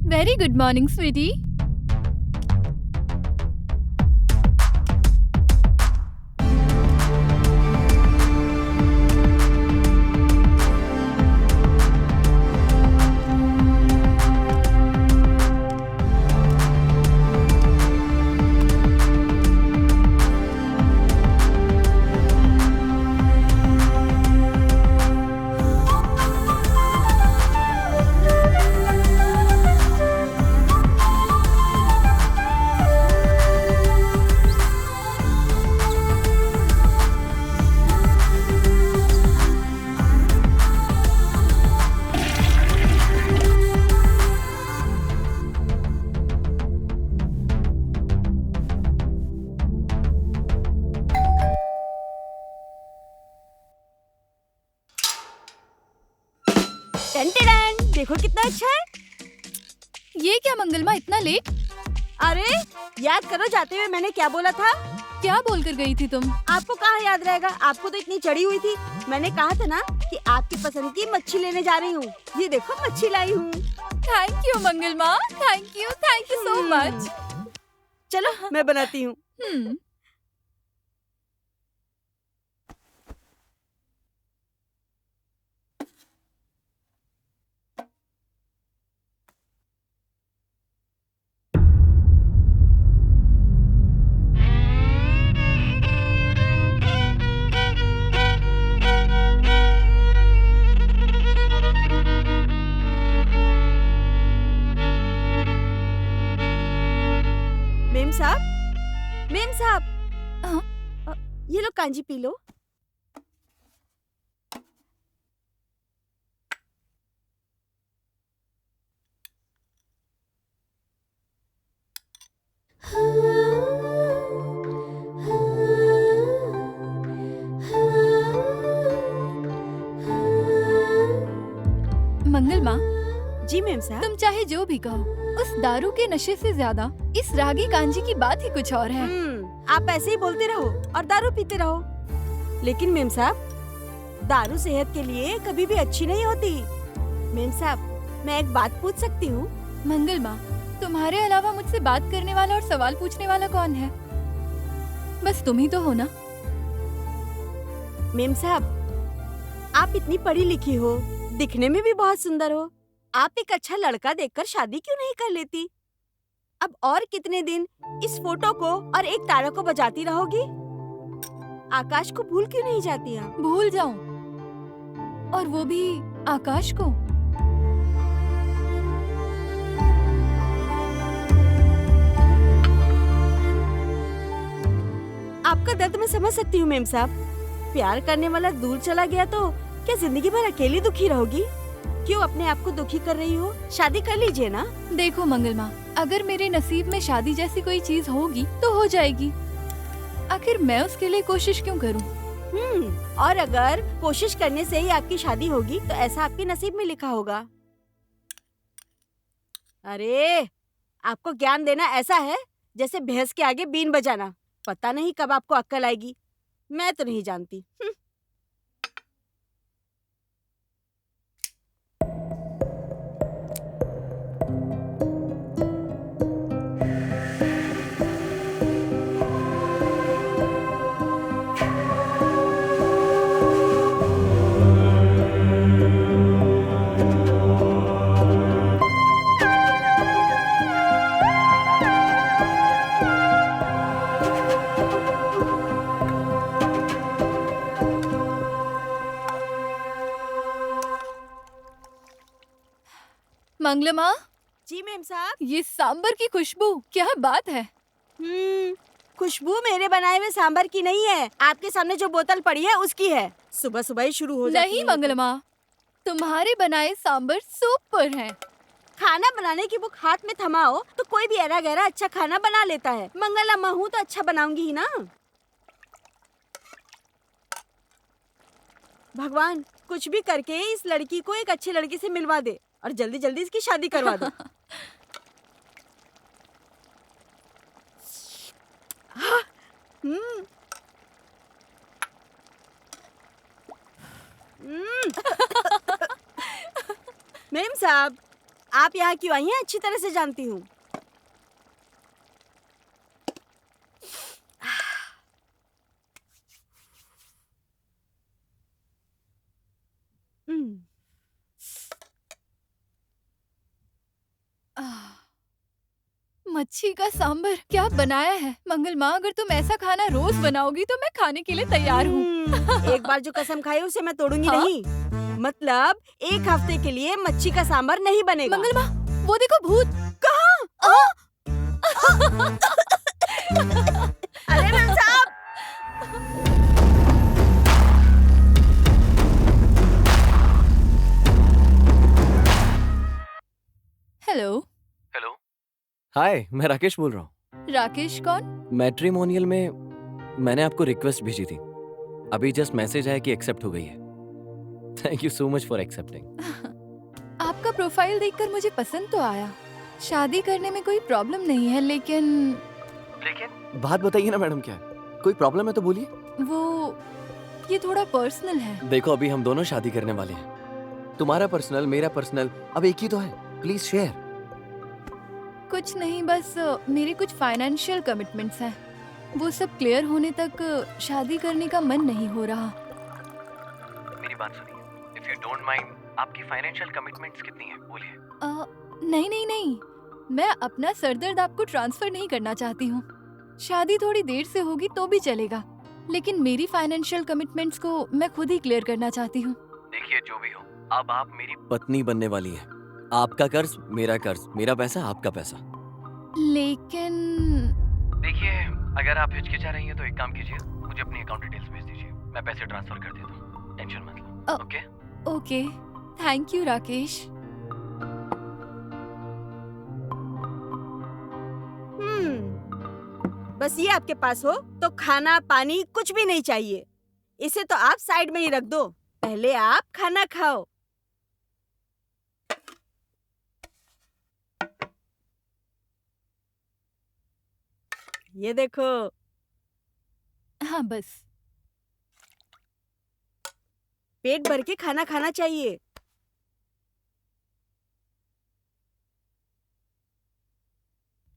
Very good morning Sweety. देखो कितना अच्छा है। ये क्या मंगलमा, इतना लेट? अरे याद करो, जाते हुए मैंने क्या बोला था? क्या बोलकर गई थी तुम? आपको कहाँ याद रहेगा, आपको तो इतनी चढ़ी हुई थी। मैंने कहा था ना कि आपकी पसंद की मच्छी लेने जा रही हूँ। ये देखो मच्छी लाई हूँ। Thank you Mangalma, thank you so much. चलो मैं बनाती हूँ। मेम साहब, ये लो कांजी पी लो। मंगलमा, जी मेम साहब। तुम चाहे जो भी कहो, उस दारू के नशे से ज्यादा इस रागी कांजी की बात ही कुछ और है। आप ऐसे ही बोलते रहो और दारू पीते रहो, लेकिन मेम साहब दारू सेहत के लिए कभी भी अच्छी नहीं होती। मेम साहब, मैं एक बात पूछ सकती हूँ? मंगलमा, तुम्हारे अलावा मुझसे बात करने वाला और सवाल पूछने वाला कौन है? बस तुम ही तो हो ना। मेम साहब, आप इतनी पढ़ी लिखी हो, दिखने में भी बहुत सुंदर हो, आप एक अच्छा लड़का देखकर शादी क्यों नहीं कर लेती? अब और कितने दिन इस फोटो को और एक तारा को बजाती रहोगी? आकाश को भूल क्यों नहीं जाती आप? भूल जाऊं, और वो भी आकाश को? आपका दर्द मैं समझ सकती हूँ मेम साहब। प्यार करने वाला दूर चला गया तो क्या जिंदगी भर अकेली दुखी रहोगी? क्यों अपने आप को दुखी कर रही हो? शादी कर लीजिए ना। देखो मंगलमा, अगर मेरे नसीब में शादी जैसी कोई चीज होगी तो हो जाएगी। आखिर मैं उसके लिए कोशिश क्यों करूं? और अगर कोशिश करने से ही आपकी शादी होगी तो ऐसा आपके नसीब में लिखा होगा। अरे, आपको ज्ञान देना ऐसा है जैसे भैंस के आगे बीन बजाना। पता नहीं कब आपको अक्ल आएगी, मैं तो नहीं जानती। मंगलमा, जी मेम साहब। ये सांबर की खुशबू, क्या बात है। खुशबू मेरे बनाए हुए सांबर की नहीं है, आपके सामने जो बोतल पड़ी है उसकी है। सुबह सुबह ही शुरू हो जाती है। नहीं मंगलमा, तुम्हारे बनाए सांबर सुपर है। खाना बनाने की बुक हाथ में थमाओ तो कोई भी ऐरा गहरा अच्छा खाना बना लेता है। मंगल अम्मा हूँ तो अच्छा बनाऊंगी ही ना। भगवान कुछ भी करके इस लड़की को एक अच्छे लड़के से मिलवा दे और जल्दी जल्दी इसकी शादी करवा दो। मेम साहब, आप यहाँ क्यों आई हैं अच्छी तरह से जानती हूँ। हम्म, आह, मच्छी का सांबर क्या बनाया है। मंगल माँ, अगर तुम ऐसा खाना रोज बनाओगी तो मैं खाने के लिए तैयार हूँ। एक बार जो कसम खाई उसे मैं तोड़ूंगी हाँ? नहीं। मतलब 1 हफ्ते के लिए मच्छी का सांबर नहीं बनेगा। मंगल माँ, वो देखो भूत। कहाँ? अरे मैम साहब! Hello, hello. हाय, मैं राकेश बोल रहा हूँ। राकेश कौन? मैट्रिमोनियल में मैंने आपको रिक्वेस्ट भेजी थी। अभी जस्ट मैसेज आया कि एक्सेप्ट हो गई है। Thank you so much for accepting. आपका प्रोफाइल देखकर मुझे पसंद तो आया। शादी करने में कोई प्रॉब्लम नहीं है, लेकिन बात बताइए ना मैडम, क्या है? कोई प्रॉब्लम है तो बोलिए। वो ये थोड़ा पर्सनल है। देखो, अभी हम दोनों शादी करने वाले हैं। तुम्हारा पर्सनल, मेरा पर्सनल, अब एक ही तो है। Please share. कुछ नहीं, बस मेरे कुछ फाइनेंशियल कमिटमेंट्स हैं। वो सब क्लियर होने तक शादी करने का मन नहीं हो रहा। मेरी बात सुनिए। इफ यू डोंट माइंड, आपकी फाइनेंशियल कमिटमेंट्स कितनी है बोलिए। नहीं नहीं नहीं, मैं अपना सरदर्द आपको ट्रांसफर नहीं करना चाहती हूँ। शादी थोड़ी देर से होगी तो भी चलेगा, लेकिन मेरी फाइनेंशियल कमिटमेंट्स को मैं खुद ही क्लियर करना चाहती हूँ। देखिए, जो भी हो, अब आप मेरी पत्नी बनने वाली हैं। आपका कर्ज मेरा कर्ज, मेरा पैसा आपका पैसा। लेकिन देखिए, अगर आप हिचकिचा रही हैं तो एक काम कीजिए, मुझे अपनी अकाउंट डिटेल्स भेज दीजिए। मैं पैसे ट्रांसफर कर देता हूँ। टेंशन मत लो। Okay? Okay, thank you Rakesh. बस ये आपके पास हो तो खाना पानी कुछ भी नहीं चाहिए। इसे तो आप साइड में ही रख दो। पहले आप खाना खाओ। ये देखो। हाँ बस। पेट भर के खाना खाना चाहिए।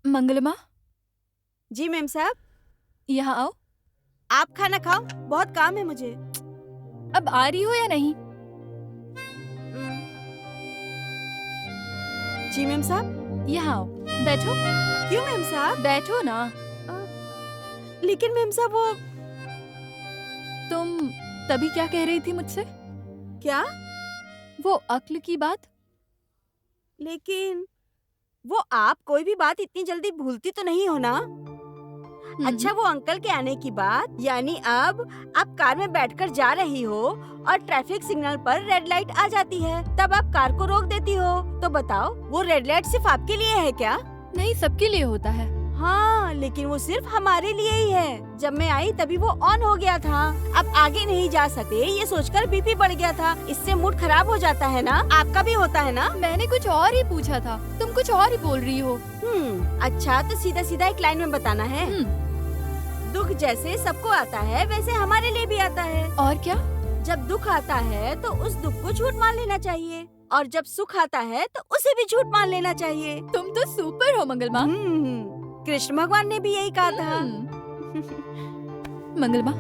मंगलमा, जी मैम साहब। यहाँ आओ। आप खाना खाओ, बहुत काम है मुझे। अब आ रही हो या नहीं? जी मैम साहब। यहाँ आओ, बैठो। क्यों मैम साहब? बैठो ना। लेकिन मैम साहब वो तुम तभी क्या कह रही थी मुझसे? क्या? वो अक्ल की बात। लेकिन वो आप कोई भी बात इतनी जल्दी भूलती तो नहीं हो ना? अच्छा, वो अंकल के आने की बात, यानी अब आप कार में बैठकर जा रही हो और ट्रैफिक सिग्नल पर रेड लाइट आ जाती है, तब आप कार को रोक देती हो। तो बताओ, वो रेड लाइट सिर्फ आपके लिए है क्या? नहीं, सबके लिए होता है। हाँ, लेकिन वो सिर्फ हमारे लिए ही है। जब मैं आई तभी वो ऑन हो गया था। अब आगे नहीं जा सकते ये सोचकर बीपी बढ़ गया था। इससे मूड खराब हो जाता है ना? आपका भी होता है ना? मैंने कुछ और ही पूछा था, तुम कुछ और ही बोल रही हो। अच्छा, तो सीधा सीधा एक लाइन में बताना है। दुख जैसे सबको आता है, वैसे हमारे लिए भी आता है। और क्या? जब दुख आता है तो उस दुख को झूठ मान लेना चाहिए, और जब सुख आता है तो उसे भी झूठ मान लेना चाहिए। तुम तो सुपर हो मंगलमा। कृष्ण भगवान ने भी यही कहा था। मंगलमा,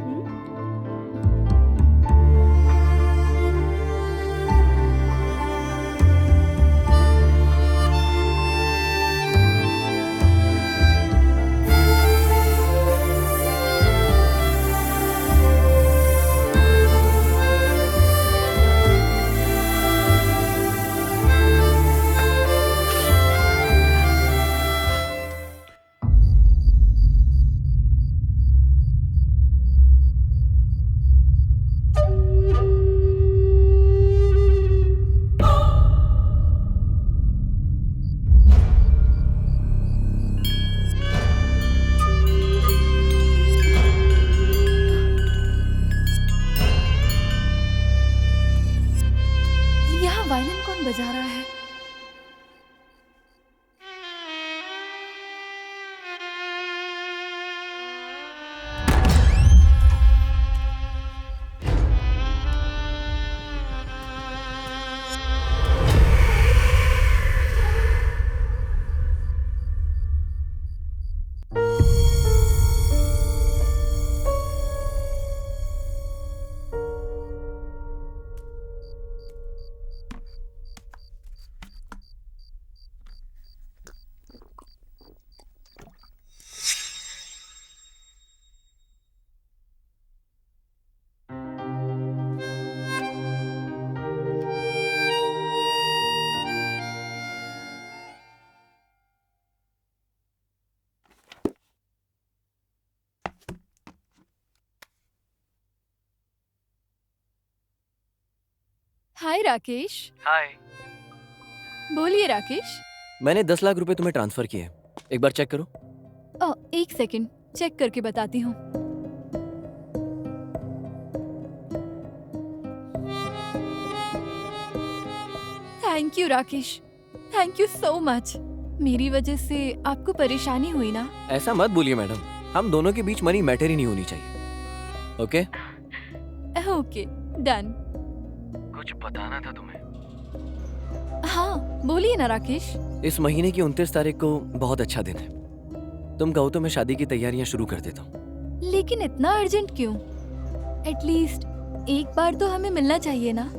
हाय राकेश। हाय। बोलिए राकेश। मैंने 10 लाख रुपए तुम्हें ट्रांसफर किए, एक बार चेक करो। एक सेकंड, चेक करके बताती हूँ। Thank you Rakesh, thank you so much. मेरी वजह से आपको परेशानी हुई ना? ऐसा मत बोलिए मैडम, हम दोनों के बीच मनी मैटर ही नहीं होनी चाहिए। Okay okay, done. कुछ बताना था तुम्हें। हाँ बोलिए ना राकेश। इस महीने की 29 तारीख को बहुत अच्छा दिन है। तुम कहो तो मैं शादी की तैयारियां शुरू कर देता हूँ। लेकिन इतना अर्जेंट क्यों? एटलीस्ट एक बार तो हमें मिलना चाहिए ना?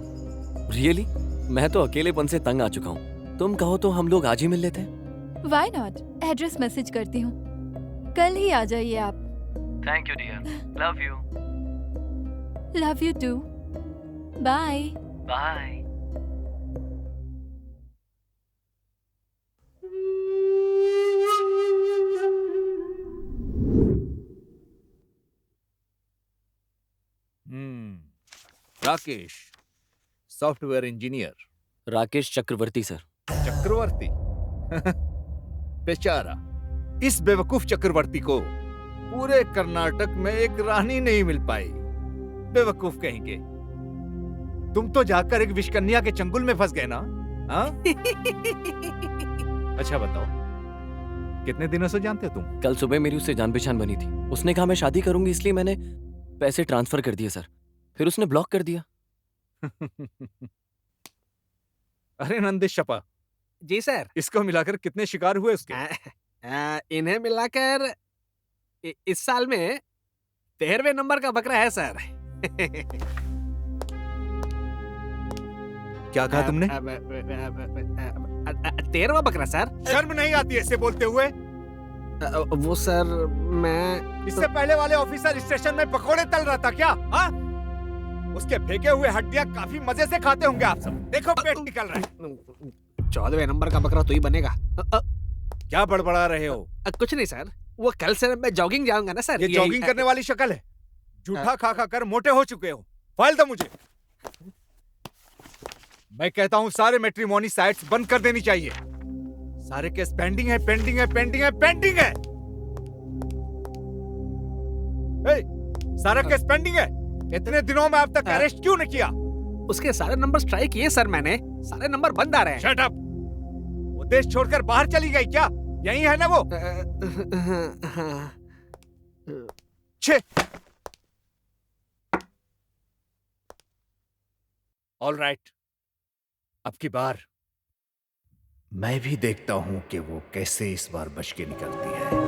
रियली? मैं तो अकेलेपन से तंग आ चुका हूँ। तुम कहो तो हम लोग आज ही मिल लेते हैं। Why not? एड्रेस मैसेज करती हूँ, कल ही आ जाइए आप। Thank you dear, love you. Love you too, bye. Bye. Rakesh, software engineer. Rakesh Chakravarti sir. Chakravarti? बेचारा, इस बेवकूफ चक्रवर्ती को पूरे कर्नाटक में एक रानी नहीं मिल पाई। बेवकूफ कहेंगे। तुम तो जाकर एक विषकन्या के चंगुल में फंस गए ना? हाँ? अच्छा बताओ, कितने दिनों से जानते हो तुम? कल सुबह मेरी उससे जान पहचान बनी थी। उसने कहा मैं शादी करूंगी, इसलिए मैंने पैसे ट्रांसफर कर दिए सर। फिर उसने ब्लॉक कर दिया। अरे नंदिश शपा, जी सर। इसको मिलाकर कितने शिकार हुए उसके? इन्हें मिलाकर इस साल में 13वें नंबर का बकरा है सर। क्या कहा तुमने? 13वां बकरा सर। शर्म नहीं आती ऐसे बोलते हुए? वो सर मैं इससे पहले वाले ऑफिसर स्टेशन में पकोड़े तल रहा था क्या? हाँ? उसके फेंके हुए हड्डियां काफी मजे से खाते होंगे आप सब। देखो पेट निकल रहा है। 14वें नंबर का बकरा तो ही बनेगा। क्या बड़बड़ा रहे हो? कुछ नहीं सर, वो कल से मैं जॉगिंग जाऊंगा ना सर। ये जॉगिंग करने वाली शक्ल है? जूठा खा खा कर मोटे हो चुके हो। फाइल दो मुझे। मैं कहता हूँ सारे मैट्रिमोनी साइट्स बंद कर देनी चाहिए। सारे केस पेंडिंग है, पेंडिंग है, पेंडिंग है, पेंडिंग है। सारा केस पेंडिंग है। इतने दिनों में अब तक अरेस्ट क्यों नहीं किया? उसके सारे नंबर ट्राई किए सर मैंने, सारे नंबर बंद आ रहे हैं। Shut up. वो देश छोड़कर बाहर चली गई क्या? यही है ना वो? छे। ऑल राइट, अब की बार मैं भी देखता हूं कि वो कैसे इस बार बच के निकलती है।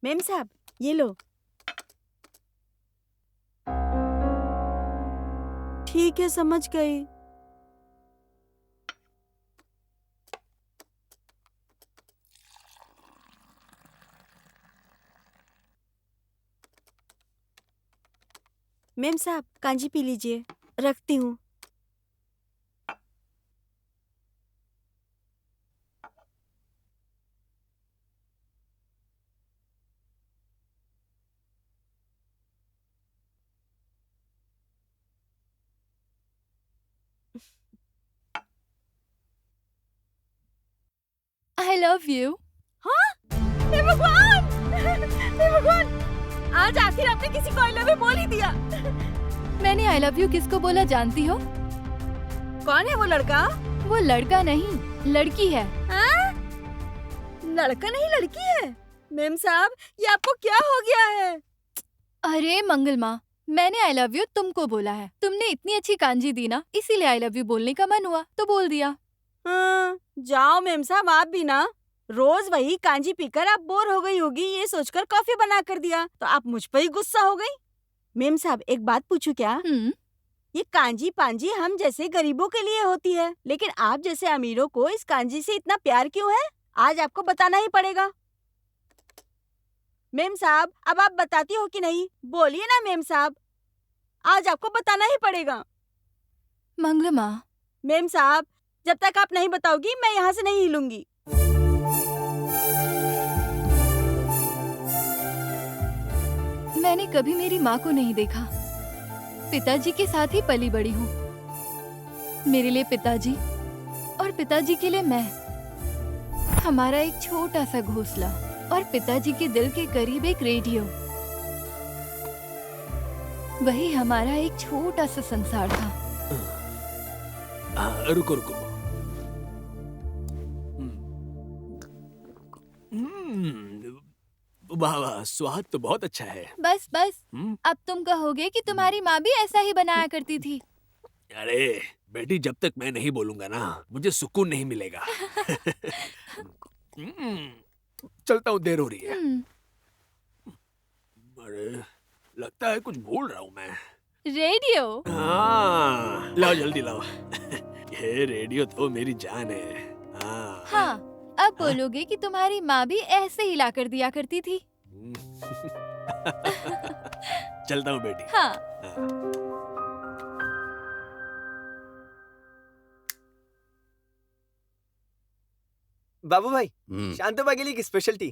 मेम साहब, ये लो। ठीक है, समझ गई। मेम साहब, कांजी पी लीजिए, रखती हूँ। आई लव यू। हे भगवान! हे भगवान! आज आखिर आपने किसी को आई लव यू बोल ही दिया। मैंने आई लव यू किसको बोला जानती हो? कौन है वो लड़का? वो लड़का नहीं, लड़की है। हाँ? लड़का नहीं, लड़की है। मेम साहब, ये आपको क्या हो गया है? अरे मंगलमा, मैंने आई लव यू तुमको बोला है। तुमने इतनी अच्छी कांजी दी ना, इसीलिए आई लव यू बोलने का मन हुआ तो बोल दिया। हाँ, जाओ मेम साहब, आप भी ना। रोज वही कांजी पीकर आप बोर हो गई होगी, ये सोचकर कॉफी बना कर दिया तो आप मुझ पर ही गुस्सा हो गई। मेम साहब, एक बात पूछूं क्या? ये कांजी पांजी हम जैसे गरीबों के लिए होती है, लेकिन आप जैसे अमीरों को इस कांजी से इतना प्यार क्यों है? आज आपको बताना ही पड़ेगा। मेम साहब, अब आप बताती हो कि नहीं? बोलिए ना मेम साहब, आज आपको बताना ही पड़ेगा। मंगलमा, मेम साहब, जब तक आप नहीं बताओगी मैं यहाँ से नहीं हिलूंगी। मैंने कभी मेरी माँ को नहीं देखा। पिताजी के साथ ही पली बड़ी हूँ। मेरे लिए पिताजी और पिताजी के लिए मैं। हमारा एक छोटा सा घोंसला और पिताजी के दिल के करीब एक रेडियो। वही हमारा एक छोटा सा संसार था। रुको रुको। वाह वाह, स्वाद तो बहुत अच्छा है। बस बस, अब तुम कहोगे कि तुम्हारी माँ भी ऐसा ही बनाया करती थी। अरे बेटी, जब तक मैं नहीं बोलूंगा ना, मुझे सुकून नहीं मिलेगा। चलता हूँ, देर हो रही है। अरे लगता है कुछ भूल रहा हूँ मैं। रेडियो? हाँ, लाओ जल्दी लाओ। ये रेडियो तो मेरी जान है। हाँ, अब बोलोगे कि तुम्हारी माँ भी ऐसे ही ला कर दिया करती थी। चलता हूँ बेटी। हाँ। बाबू भाई, शांतबा के लिए की स्पेशल टी।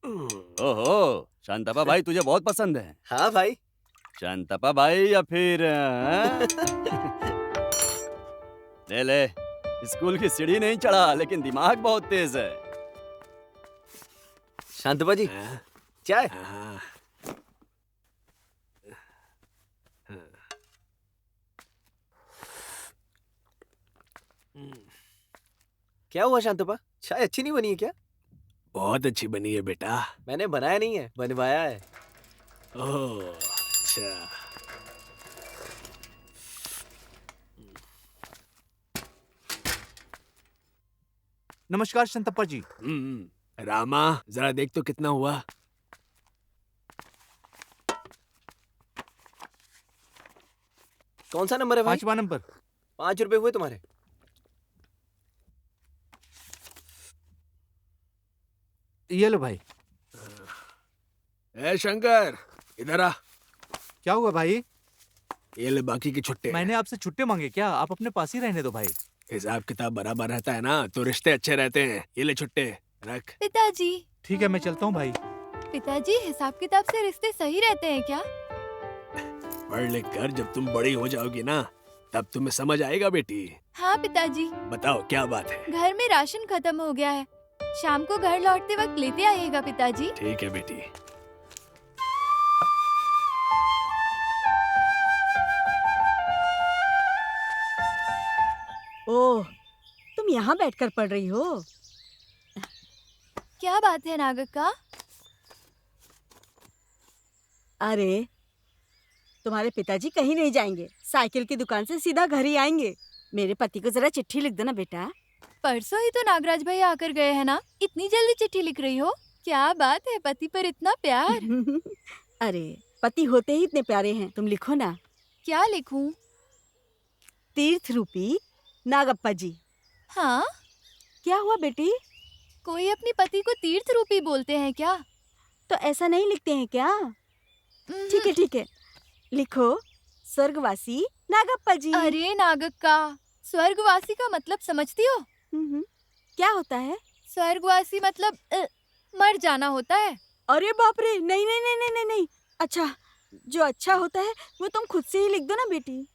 ओहो, शांतपा भाई तुझे बहुत पसंद है। हाँ भाई। शांतपा भाई या फिर ले ले, स्कूल की सीढ़ी नहीं चढ़ा लेकिन दिमाग बहुत तेज है। शांतबा जी, चाय। क्या हुआ शांतबा, चाय अच्छी नहीं बनी है क्या? बहुत अच्छी बनी है बेटा। मैंने बनाया नहीं है, बनवाया है। ओह अच्छा। नमस्कार शंतप्पा जी। रामा, जरा देख तो कितना हुआ। कौन सा नंबर है भाई? 5वां नंबर। 5 रुपए हुए तुम्हारे। ये लो भाई। ए शंकर, इधर आ। क्या हुआ भाई? ये ले बाकी के छुट्टे। मैंने आपसे छुट्टे मांगे क्या? आप अपने पास ही रहने दो भाई। हिसाब किताब बराबर रहता है ना तो रिश्ते अच्छे रहते हैं। ये ले छुट्टे रख। पिताजी। ठीक है, मैं चलता हूँ भाई। पिताजी, हिसाब किताब से रिश्ते सही रहते हैं क्या? पढ़ लिख कर जब तुम बड़ी हो जाओगी ना, तब तुम्हें समझ आएगा बेटी। हाँ पिताजी। बताओ क्या बात है? घर में राशन खत्म हो गया है, शाम को घर लौटते वक्त लेते आइएगा पिताजी। ठीक है बेटी। ओह, तुम यहाँ बैठकर पढ़ रही हो? क्या बात है नागक्का? अरे, तुम्हारे पिताजी कहीं नहीं जाएंगे, साइकिल की दुकान से सीधा घर ही आएंगे। मेरे पति को जरा चिट्ठी लिख देना बेटा। परसों ही तो नागराज भैया आकर गए हैं ना, इतनी जल्दी चिट्ठी लिख रही हो? क्या बात है, पति पर इतना प्यार। अरे, पति होते ही इतने प्यारे हैं, तुम लिखो ना। क्या लिखूं? तीर्थ रूपी नागप्पा जी। हाँ? क्या हुआ बेटी? कोई अपने पति को तीर्थ रूपी बोलते हैं क्या? तो ऐसा नहीं लिखते हैं क्या? ठीक है, लिखो स्वर्गवासी नागप्पा जी। अरे नागक्का, स्वर्गवासी का मतलब समझती हो? क्या होता है? स्वर्गवासी मतलब मर जाना होता है। अरे बाप रे, नहीं नहीं नहीं नहीं नहीं। अच्छा, जो अच्छा होता है वो तुम खुद से ही लिख दो ना बेटी।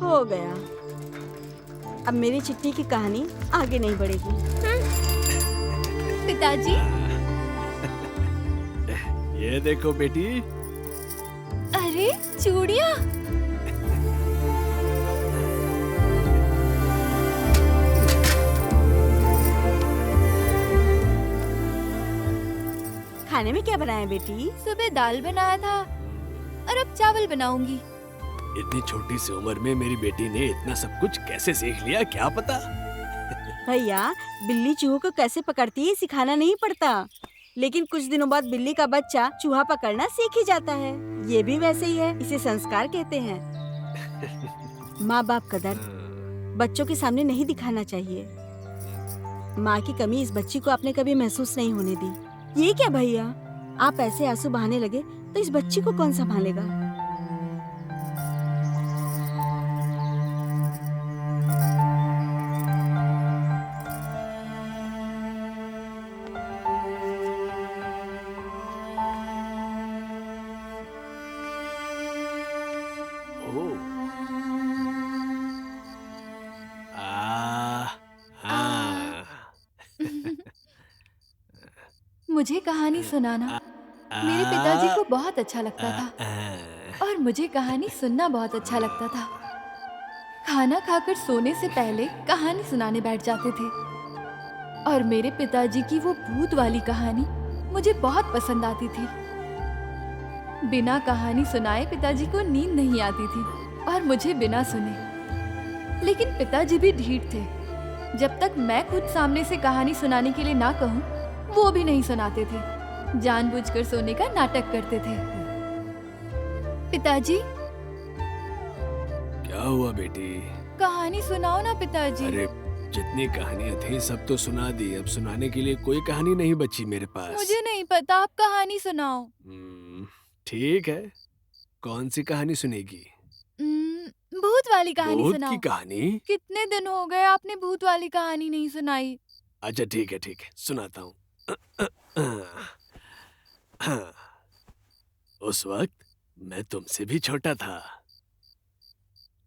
हो गया। अब मेरी चिट्ठी की कहानी आगे नहीं बढ़ेगी। पिताजी, ये देखो बेटी। अरे चूड़ियाँ। खाने में क्या बनाया बेटी? सुबह दाल बनाया था और अब चावल बनाऊंगी। इतनी छोटी सी उम्र में मेरी बेटी ने इतना सब कुछ कैसे सीख लिया क्या पता। भैया, बिल्ली चूहों को कैसे पकड़ती है सिखाना नहीं पड़ता, लेकिन कुछ दिनों बाद बिल्ली का बच्चा चूहा पकड़ना सीख ही जाता है। ये भी वैसे ही है, इसे संस्कार कहते हैं। माँ बाप का दर्द बच्चों के सामने नहीं दिखाना चाहिए। माँ की कमी इस बच्ची को आपने कभी महसूस नहीं होने दी। ये क्या भैया, आप ऐसे आंसू बहाने लगे तो इस बच्ची को कौन संभालेगा? मुझे कहानी सुनाना मेरे पिताजी को बहुत अच्छा लगता था और मुझे कहानी सुनना बहुत अच्छा लगता था। खाना खाकर सोने से पहले कहानी सुनाने बैठ जाते थे और मेरे पिताजी की वो भूत वाली कहानी मुझे बहुत पसंद आती थी। बिना कहानी सुनाए पिताजी को नींद नहीं आती थी और मुझे बिना सुने। लेकिन पिताजी भी ढीठ थे। जब तक मैं खुद सामने से कहानी सुनाने के लिए ना कहूँ, वो भी नहीं सुनाते थे। जानबूझकर सोने का नाटक करते थे। पिताजी, क्या हुआ बेटी? कहानी सुनाओ ना पिताजी। अरे जितनी कहानियां थी सब तो सुना दी, अब सुनाने के लिए कोई कहानी नहीं बची मेरे पास। मुझे नहीं पता, आप कहानी सुनाओ। ठीक है, कौन सी कहानी सुनेगी? भूत वाली कहानी भूत सुनाओ। की कहानी? कितने दिन हो गए आपने भूत वाली कहानी नहीं सुनाई। अच्छा ठीक है सुनाता हूँ। उस वक्त मैं तुमसे भी छोटा था।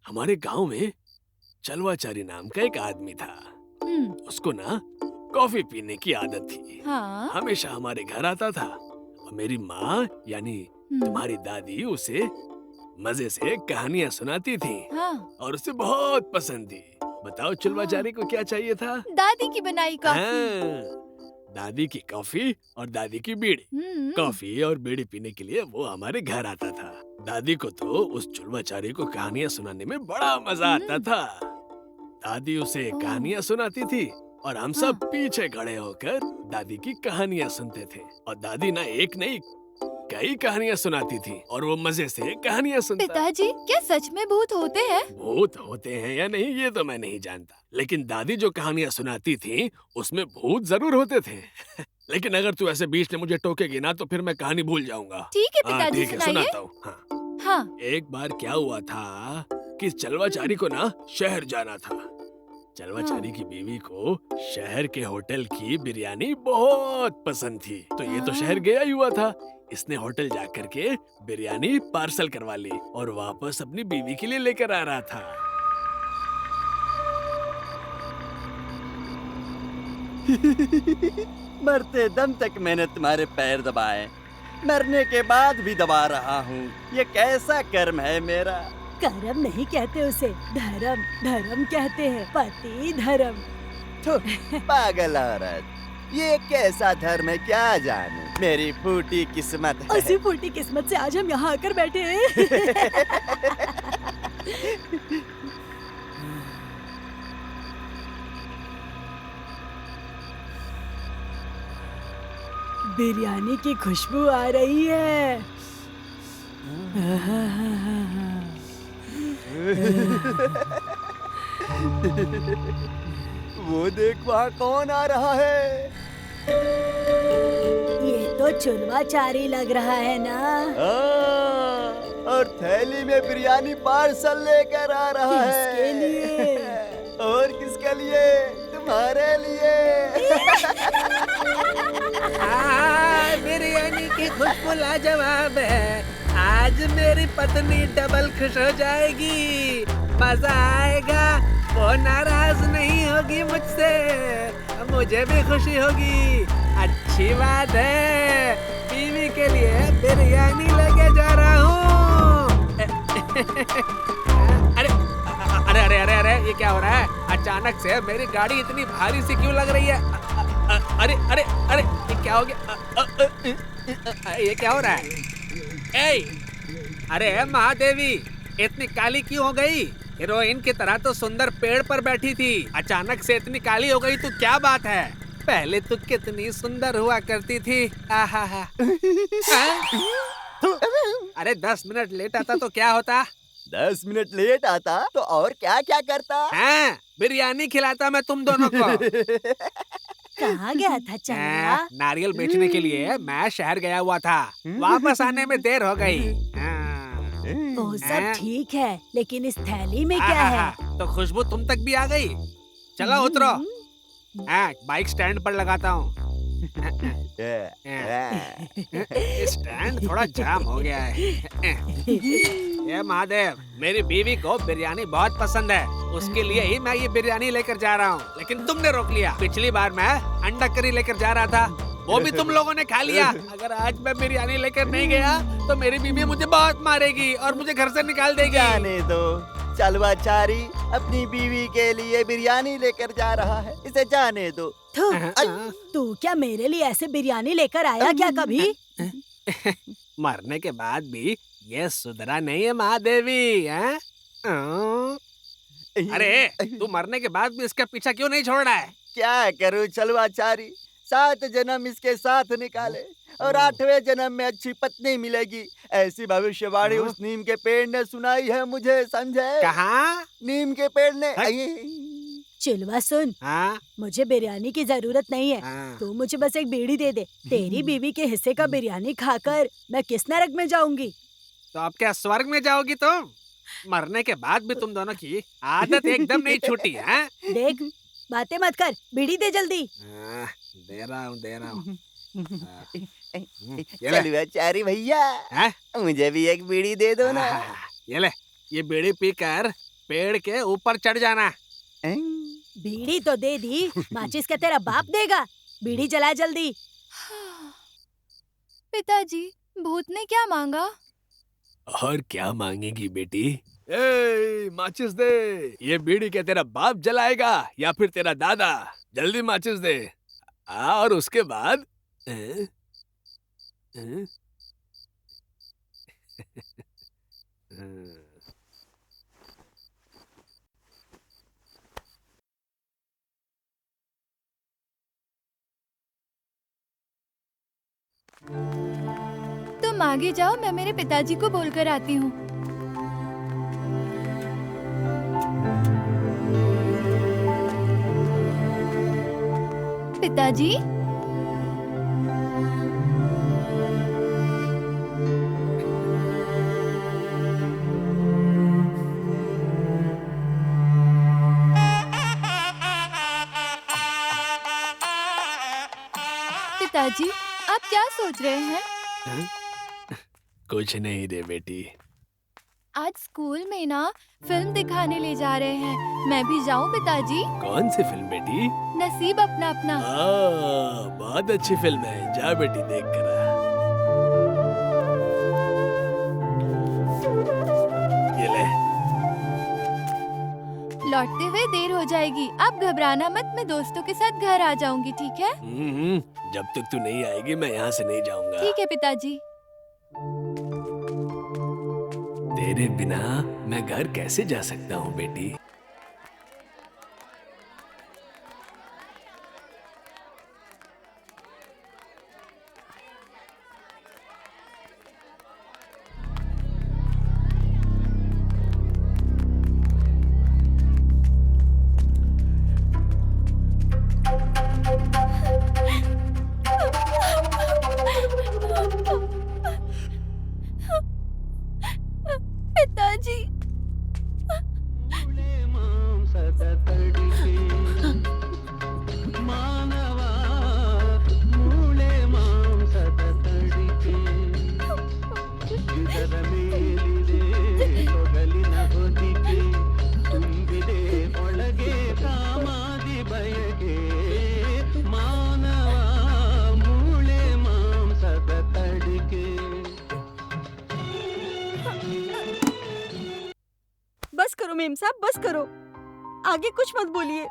हमारे गांव में चलवाचारी नाम का एक आदमी था। उसको ना कॉफी पीने की आदत थी। हाँ? हमेशा हमारे घर आता था और मेरी माँ यानी तुम्हारी दादी उसे मजे से कहानियाँ सुनाती थी। हाँ? और उसे बहुत पसंद थी। बताओ चलवाचारी को क्या चाहिए था? दादी की बनाई कॉफी। हाँ, दादी की कॉफी और दादी की बीड़ी। कॉफी और बीड़ी पीने के लिए वो हमारे घर आता था। दादी को तो उस चुलवाचारी को कहानियां सुनाने में बड़ा मजा आता था। दादी उसे कहानियां सुनाती थी और हम सब पीछे खड़े होकर दादी की कहानियां सुनते थे। और दादी ना एक नहीं कई कहानियां सुनाती थी और वो मजे से कहानियां सुनता। पिताजी, क्या सच में भूत होते हैं? भूत होते हैं या नहीं ये तो मैं नहीं जानता, लेकिन दादी जो कहानियां सुनाती थी उसमें भूत जरूर होते थे। लेकिन अगर तू ऐसे बीच में मुझे टोकेगी ना तो फिर मैं कहानी भूल जाऊंगा। ठीक है पिताजी, ठीक है सुनाता हूँ। हाँ। एक बार क्या हुआ था कि चलवाचारी को ना शहर जाना था। चलवाचारी की बीवी को शहर के होटल की बिरयानी बहुत पसंद थी, तो ये तो शहर गया ही हुआ था। इसने होटल जाकर के बिरयानी पार्सल करवा ली और वापस अपनी बीवी के लिए लेकर आ रहा था। मरते दम तक मैंने तुम्हारे पैर दबाए, मरने के बाद भी दबा रहा हूँ। ये कैसा कर्म है मेरा? कर्म नहीं कहते उसे, धर्म। धर्म कहते हैं, पति धर्म। पागल औरत, ये कैसा धर्म है क्या जाने। मेरी फूटी किस्मत है। उसी फूटी किस्मत से आज हम यहाँ आकर बैठे हैं। बिरयानी की खुशबू आ रही है। वो देख वहाँ कौन आ रहा है? ये तो चुलवाचारी लग रहा है ना? और थैली में बिरयानी पार्सल लेकर आ रहा है। किसके लिए? और किसके लिए? तुम्हारे लिए। बिरयानी की खुशबू लाजवाब है। आज मेरी पत्नी डबल खुश हो जाएगी, मजा आएगा। वो नाराज नहीं होगी मुझसे, मुझे भी खुशी होगी। अच्छी बात है, बीवी के लिए बिरयानी लेके जा रहा हूँ। अरे अरे अरे अरे अरे ये क्या हो रहा है? अचानक से मेरी गाड़ी इतनी भारी सी क्यों लग रही है? अरे अरे अरे ये क्या हो गया? ये क्या हो रहा है? ए, अरे महादेवी, इतनी काली क्यों हो गई? हीरोइन की तरह तो सुंदर पेड़ पर बैठी थी, अचानक से इतनी काली हो गई तो क्या बात है? पहले तो कितनी सुंदर हुआ करती थी। आहा। अरे 10 मिनट लेट आता तो क्या होता? 10 मिनट लेट आता तो और क्या क्या करता? हाँ, बिरयानी खिलाता मैं तुम दोनों को। कहाँ गया था चंद्रा? नारियल बेचने के लिए मैं शहर गया हुआ था, वापस आने में देर हो गई। वो सब ठीक है, लेकिन इस थैली में क्या है? तो खुशबू तुम तक भी आ गई। चलो उतरो, बाइक स्टैंड पर लगाता हूँ। स्टैंड थोड़ा जाम हो गया है। ये महादेव, मेरी बीवी को बिरयानी बहुत पसंद है, उसके लिए ही मैं ये बिरयानी लेकर जा रहा हूँ, लेकिन तुमने रोक लिया। पिछली बार मैं अंडा करी लेकर जा रहा था, वो भी तुम लोगों ने खा लिया। अगर आज मैं बिरयानी लेकर नहीं गया तो मेरी बीवी मुझे बहुत मारेगी और मुझे घर से निकाल देगी। जाने दो, चलवाचारी अपनी बीवी के लिए बिरयानी लेकर जा रहा है, इसे जाने दो। तू क्या मेरे लिए ऐसे बिरयानी लेकर आया क्या कभी? मरने के बाद भी ये सुधरा नहीं है महादेवी, हैं? अरे तू मरने के बाद भी इसका पीछा क्यों नहीं छोड़ रहा है? क्या करूं चलवाचारी, 7 जन्म इसके साथ निकाले और 8वें जन्म में अच्छी पत्नी मिलेगी, ऐसी भविष्यवाणी उस नीम के पेड़ ने सुनाई है मुझे, समझे? कहाँ? नीम के पेड़ ने। चिलवा सुन, मुझे बिरयानी की जरूरत नहीं है, तू मुझे बस एक बीड़ी दे दे। तेरी बीवी के हिस्से का बिरयानी खाकर मैं किस नरक में जाऊंगी? तो अब क्या स्वर्ग में जाओगी तुम? मरने के बाद भी तुम दोनों की आदत एकदम नहीं छूटी है। देख, बातें मत कर, बीड़ी दे जल्दी। दे रहा हूँ। चलवाचारी भैया, मुझे भी एक बीड़ी दे दो ना। ये ले, ये बीड़ी पीकर पेड़ के ऊपर चढ़ जाना। बीड़ी तो दे दी, माचिस का तेरा बाप देगा। बीड़ी जला जल्दी। पिताजी, भूत ने क्या मांगा? और क्या मांगेगी बेटी? माचिस दे। ये बीड़ी क्या तेरा बाप जलाएगा या फिर तेरा दादा? जल्दी माचिस दे। और उसके बाद तुम आगे जाओ, मैं मेरे पिताजी को बोलकर आती हूँ। पिताजी, पिताजी, आप क्या सोच रहे हैं? कुछ नहीं रे बेटी। आज स्कूल में ना फिल्म दिखाने ले जा रहे हैं, मैं भी जाऊं पिताजी? कौन सी फिल्म बेटी? नसीब अपना अपना। बहुत अच्छी फिल्म है, जा बेटी देख कर आ। ये ले। लौटते हुए देर हो जाएगी, आप घबराना मत, मैं दोस्तों के साथ घर आ जाऊंगी, ठीक है? जब तक तू नहीं आएगी मैं यहाँ से नहीं जाऊंगा। ठीक है पिताजी। तेरे बिना मैं घर कैसे जा सकता हूँ बेटी? पिताजी, बस करो मेम साहब, बस करो, आगे कुछ मत बोलिए।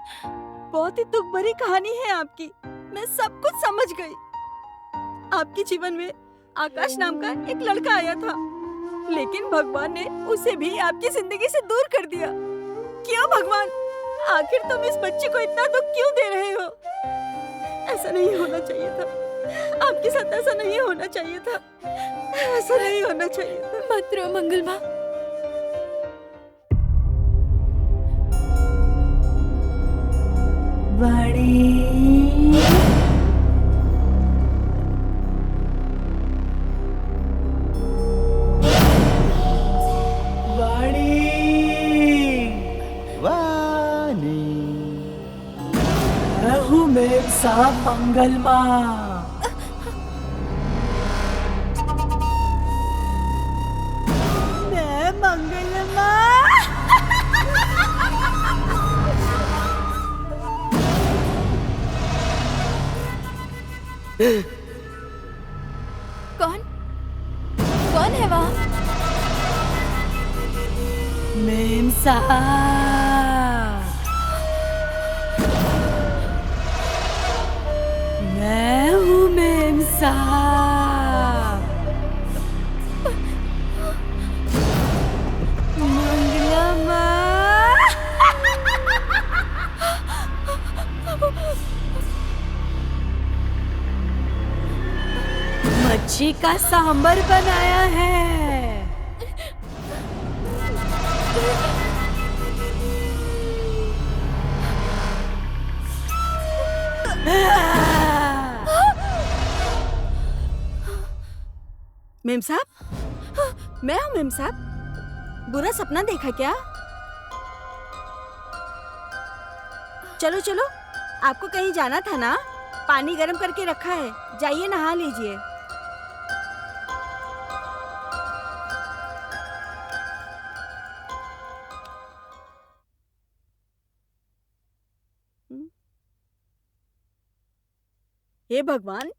बहुत ही दुख भरी कहानी है आपकी, मैं सब कुछ समझ गई। आपके जीवन में आकाश नाम का एक लड़का आया था, लेकिन भगवान ने उसे भी आपकी जिंदगी से दूर कर दिया। क्यों भगवान, आखिर तुम इस बच्चे को इतना दुख क्यों दे रहे हो? ऐसा नहीं होना चाहिए था, आपके साथ ऐसा नहीं होना चाहिए था, ऐसा नहीं होना चाहिए था। मत रो मंगल माँ। साहब मंगल माँ, मैं मंगल माँ। कौन कौन है वहाँ? मेम साहब, मैं हूँ मेम साहब। मंगला माँ। मच्छी का सांबर बनाया है। मेम साहब, मैं हूँ मेम साहब। बुरा सपना देखा क्या? चलो चलो, आपको कहीं जाना था ना? पानी गर्म करके रखा है, जाइए नहा लीजिए। हे भगवान,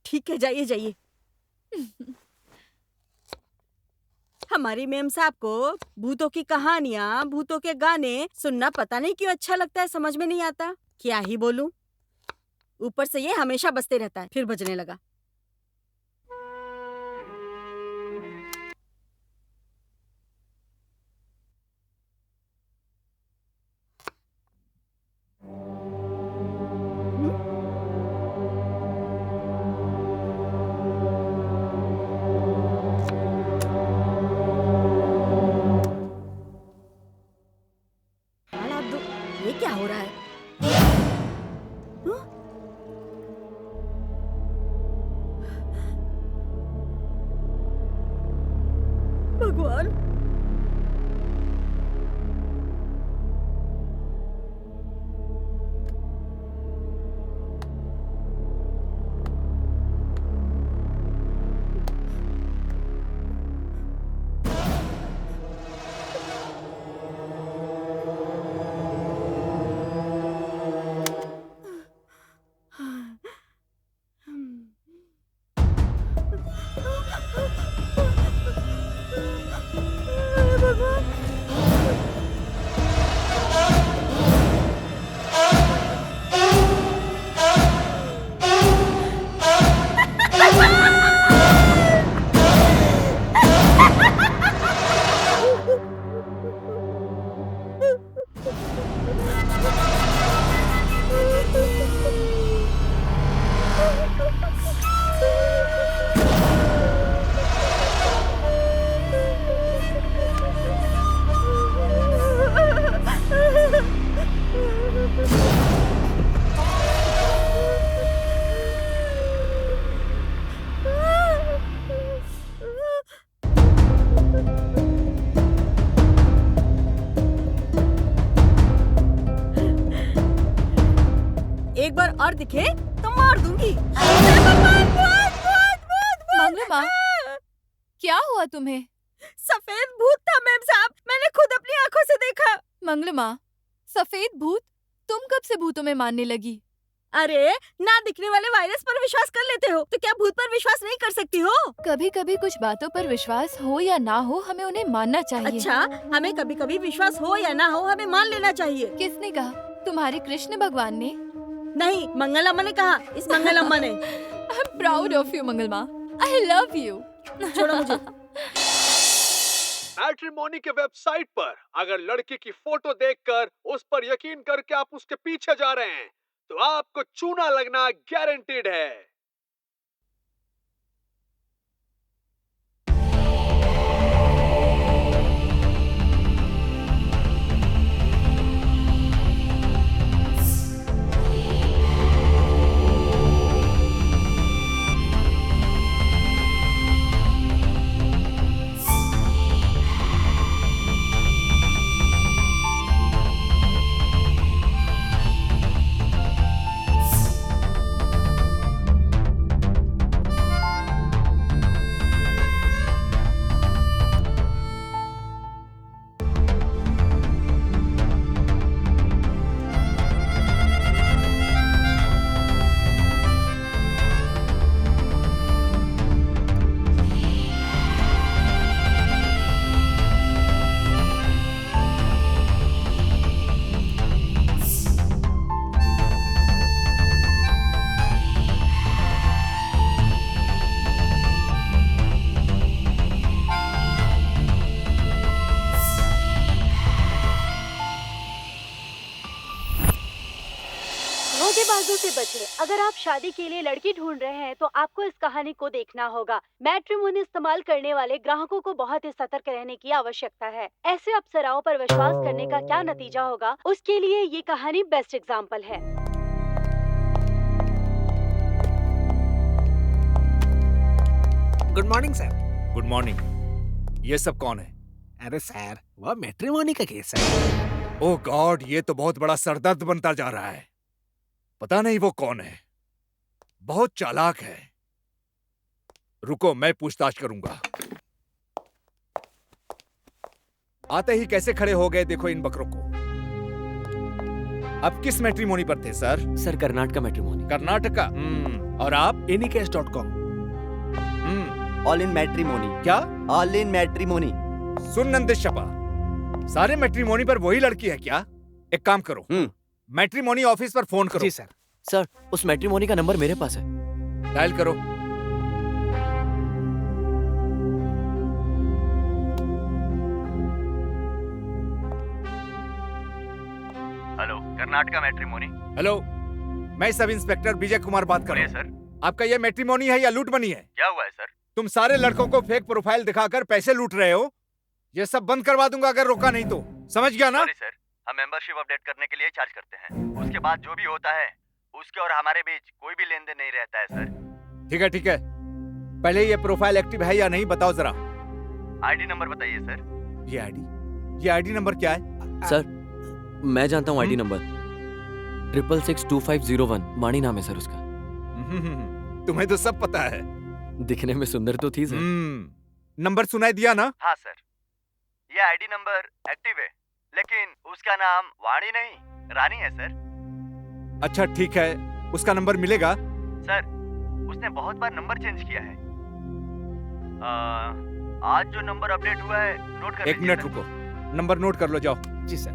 ठीक है, जाइए जाइए। हमारी मेम साहब को भूतों की कहानियाँ, भूतों के गाने सुनना पता नहीं क्यों अच्छा लगता है, समझ में नहीं आता। क्या ही बोलूं, ऊपर से ये हमेशा बजते रहता है। फिर बजने लगा। ये क्या हो रहा है? भगवान, एक बार और दिखे तो मार दूंगी। मंगला माँ, क्या हुआ तुम्हें? सफेद भूत था मेम साहब, मैंने खुद अपनी आंखों से देखा। मंगला माँ, सफेद भूत? तुम कब से भूतों में मानने लगी? अरे, ना दिखने वाले वायरस पर विश्वास कर लेते हो तो क्या भूत पर विश्वास नहीं कर सकती हो? कभी कभी कुछ बातों पर विश्वास हो या ना हो, हमें उन्हें मानना चाहिए। अच्छा, हमें कभी कभी विश्वास हो या ना हो, हमें मान लेना चाहिए। किसने कहा? तुम्हारे कृष्ण भगवान ने? नहीं, मंगल अम्मा ने कहा, इस मंगल अम्मा ने। I am proud of you Mangal माँ। I love you. छोड़ो मुझे। मैट्रिमोनी के वेबसाइट पर अगर लड़की की फोटो देखकर उस पर यकीन करके आप उसके पीछे जा रहे हैं तो आपको चूना लगना गारंटीड है। धोखेबाजों से बचें। अगर आप शादी के लिए लड़की ढूंढ रहे हैं तो आपको इस कहानी को देखना होगा। मैट्रिमोनी इस्तेमाल करने वाले ग्राहकों को बहुत ही सतर्क रहने की आवश्यकता है। ऐसे अप्सराओं पर विश्वास करने का क्या नतीजा होगा, उसके लिए ये कहानी बेस्ट एग्जाम्पल है। Good morning sir. Good morning. ये सब कौन है? अरे सर, वो मैट्रिमोनी का केस है। ओह गॉड, ये तो बहुत बड़ा सरदर्द बनता जा रहा है। पता नहीं वो कौन है, बहुत चालाक है। रुको, मैं पूछताछ करूंगा। आते ही कैसे खड़े हो गए देखो इन बकरों को। अब किस मैट्रिमोनी पर थे sir? Sir Karnataka matrimony. Karnataka. और आप? anycase.com। All in matrimony. क्या? All in matrimony. सुन नंदिश शपा, सारे मैट्रिमोनी पर वही लड़की है क्या? एक काम करो, मैट्रिमोनी ऑफिस पर फोन करो। जी सर। सर, उस मैट्रिमोनी का नंबर मेरे पास है। डायल करो। Hello, Karnataka matrimony. हेलो, मैं सब इंस्पेक्टर विजय कुमार बात कर रहा हूँ। सर। आपका ये मैट्रिमोनी है या लूट बनी है? क्या हुआ है सर? तुम सारे लड़कों को फेक प्रोफाइल दिखाकर पैसे लूट रहे हो। ये सब बंद करवा दूंगा अगर रोका नहीं तो। समझ गया ना? सॉरी सर, हम मेंबरशिप अपडेट करने के लिए चार्ज करते हैं। उसके बाद जो भी होता है उसके और हमारे बीच कोई भी लेन देन नहीं रहता है सर। ठीक है ठीक है, पहले ये प्रोफाइल एक्टिव है या नहीं बताओ जरा। आईडी नंबर बताइए सर। ये आईडी नंबर क्या है? सर, मैं जानता हूँ आईडी नंबर 6662501। माणी नाम है सर उसका। तुम्हें तो सब पता है। दिखने में सुंदर तो थी सर। नंबर सुनाई दिया ना? हाँ सर, ये आईडी नंबर एक्टिव है, लेकिन उसका नाम वाणी नहीं रानी है सर। अच्छा ठीक है, उसका नंबर मिलेगा? सर, उसने बहुत बार नंबर चेंज किया है। आज जो नंबर अपडेट हुआ है नोट कर एक मिनट रुको, नंबर नोट कर लो, जाओ। जी सर।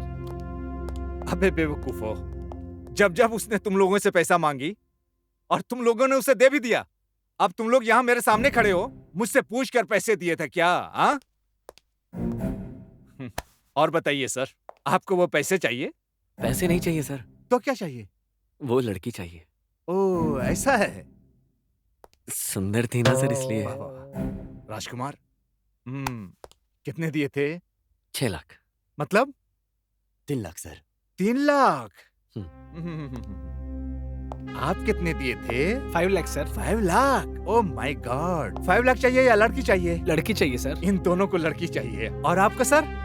अबे बेवकूफ हो, जब जब उसने तुम लोगों से पैसा मांगी और तुम लोगों ने उसे दे भी दिया, अब तुम लोग यहाँ मेरे सामने खड़े हो, मुझसे पूछ कर पैसे दिए थे क्या? हाँ? और बताइए सर, आपको वो पैसे चाहिए? पैसे नहीं चाहिए सर। तो क्या चाहिए? वो लड़की चाहिए। ओह ऐसा है। सुंदर थी ना सर, इसलिए। वाह, वाह। राजकुमार, कितने दिए थे? 6 लाख। मतलब? 3 लाख सर। 3 लाख। आप कितने दिए थे? 5 lakh sir. 5 lakh. Oh my God. 5 lakh चाहिए या लड़की चाहिए? लड़की चाहिए सर। इन दोनों को लड़की चाहिए। और आपका सर?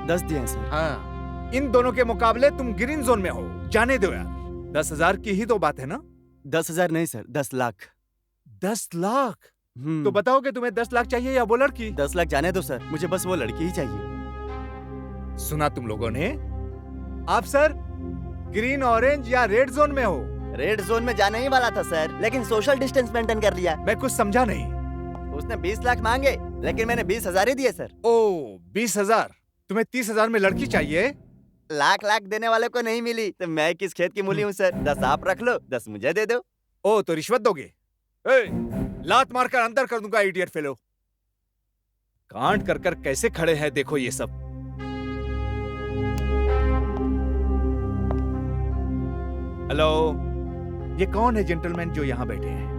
10 दिए सर। हाँ, इन दोनों के मुकाबले तुम ग्रीन जोन में हो। जाने दो यार, 10,000 की ही तो बात है ना? 10,000 नहीं सर, 10 लाख। 10 लाख? तो बताओ कि तुम्हें 10 लाख चाहिए या वो लड़की? 10 लाख जाने दो सर, मुझे बस वो लड़की ही चाहिए। सुना तुम लोगों ने? आप सर ग्रीन, ऑरेंज या रेड जोन में हो? रेड जोन में जाने ही वाला था सर, लेकिन सोशल डिस्टेंस मेंटेन कर लिया। मैं कुछ समझा नहीं। उसने 20 लाख मांगे, लेकिन मैंने 20,000 ही दिए सर। ओह 20,000। तुम्हें 30,000 में लड़की चाहिए? लाख लाख देने वाले को नहीं मिली तो मैं किस खेत की मूली हूँ सर। 10 आप रख लो, 10 मुझे दे दो। ओ तो रिश्वत दोगे? ए, लात मारकर अंदर कर दूंगा इडियट फेलो। कांड कर कर कैसे खड़े हैं देखो ये सब। हेलो, ये कौन है जेंटलमैन जो यहां बैठे हैं?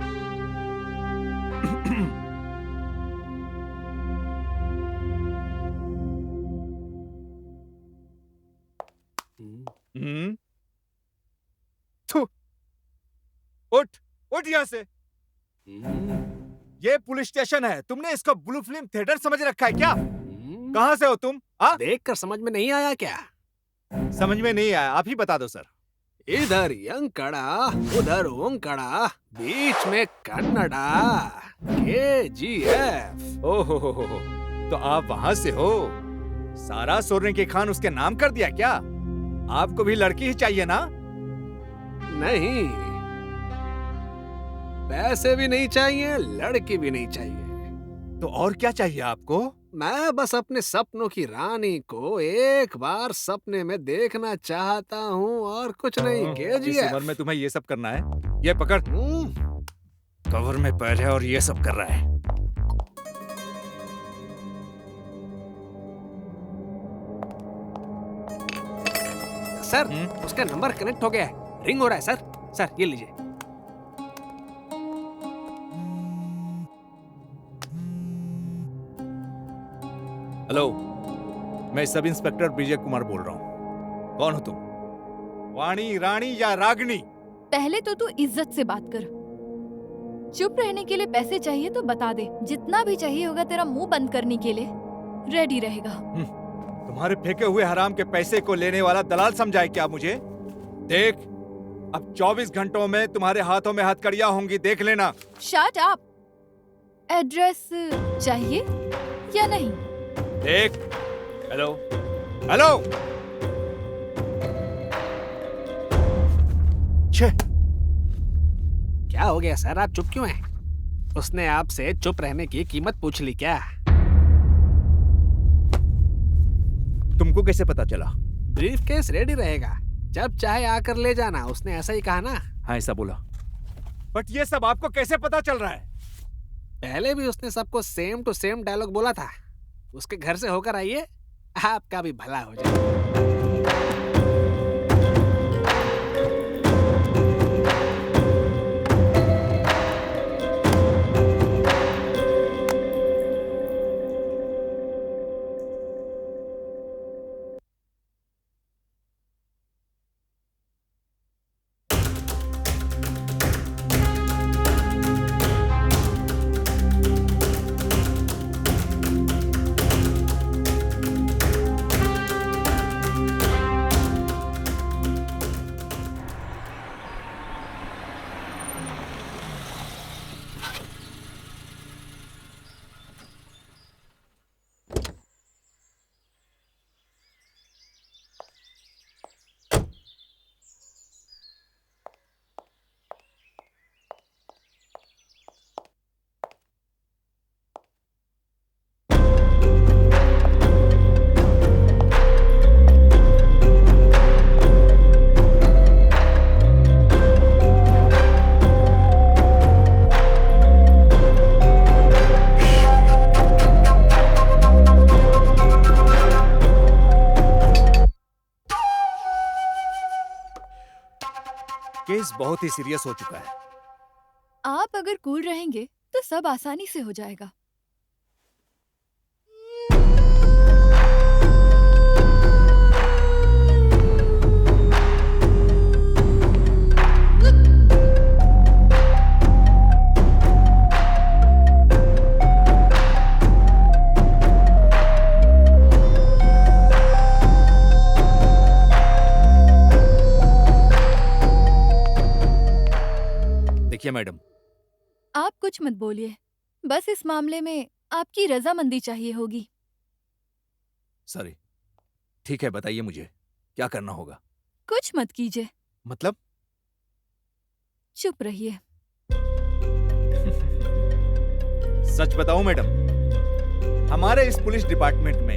थू, उठ यहां से। ये पुलिस स्टेशन है, तुमने इसको ब्लू फिल्म थिएटर समझ रखा है क्या? कहां से हो तुम? देखकर समझ में नहीं आया क्या? समझ में नहीं आया, आप ही बता दो सर। इधर यंग कड़ा, उधर ओम कड़ा, बीच में कन्नडा, KGF। ओहो, तो आप वहां से हो? सारा सोने के खान उसके नाम कर दिया क्या? आपको भी लड़की ही चाहिए ना? नहीं, पैसे भी नहीं चाहिए, लड़की भी नहीं चाहिए। तो और क्या चाहिए आपको? मैं बस अपने सपनों की रानी को एक बार सपने में देखना चाहता हूँ और कुछ नहीं। इस उम्र में तुम्हें ये सब करना है? ये पकड़, कवर में पैर है और ये सब कर रहा है। सर, उसका नंबर कनेक्ट हो गया है, रिंग हो रहा है सर। सर ये लीजिए। हेलो, मैं सब इंस्पेक्टर विजय कुमार बोल रहा हूँ। कौन हो तुम? वाणी, रानी या रागनी? पहले तो तू इज्जत से बात कर। चुप रहने के लिए पैसे चाहिए तो बता दे, जितना भी चाहिए होगा तेरा मुंह बंद करने के लिए रेडी रहेगा। तुम्हारे फेंके हुए हराम के पैसे को लेने वाला दलाल समझाए क्या मुझे? देख, अब 24 घंटों में तुम्हारे हाथों में हथकड़ियां होंगी, देख लेना। Shut up. एड्रेस चाहिए या नहीं? देख, हेलो हेलो, छे, क्या हो गया सर, आप चुप क्यों हैं? उसने आपसे चुप रहने की कीमत पूछ ली क्या? तुमको कैसे पता चला? ब्रीफकेस रेडी रहेगा, जब चाहे आकर ले जाना, उसने ऐसा ही कहा ना? हाँ, ऐसा बोला। बट ये सब आपको कैसे पता चल रहा है? पहले भी उसने सबको सेम टू सेम डायलॉग बोला था। उसके घर से होकर आइए, आपका भी भला हो जाए। केस बहुत ही सीरियस हो चुका है। आप अगर कूल रहेंगे तो सब आसानी से हो जाएगा। देखिए मैडम, आप कुछ मत बोलिए, बस इस मामले में आपकी रजामंदी चाहिए होगी। सॉरी, ठीक है, बताइए मुझे क्या करना होगा। कुछ मत कीजिए। मतलब? चुप रहिए। सच बताऊं मैडम, हमारे इस पुलिस डिपार्टमेंट में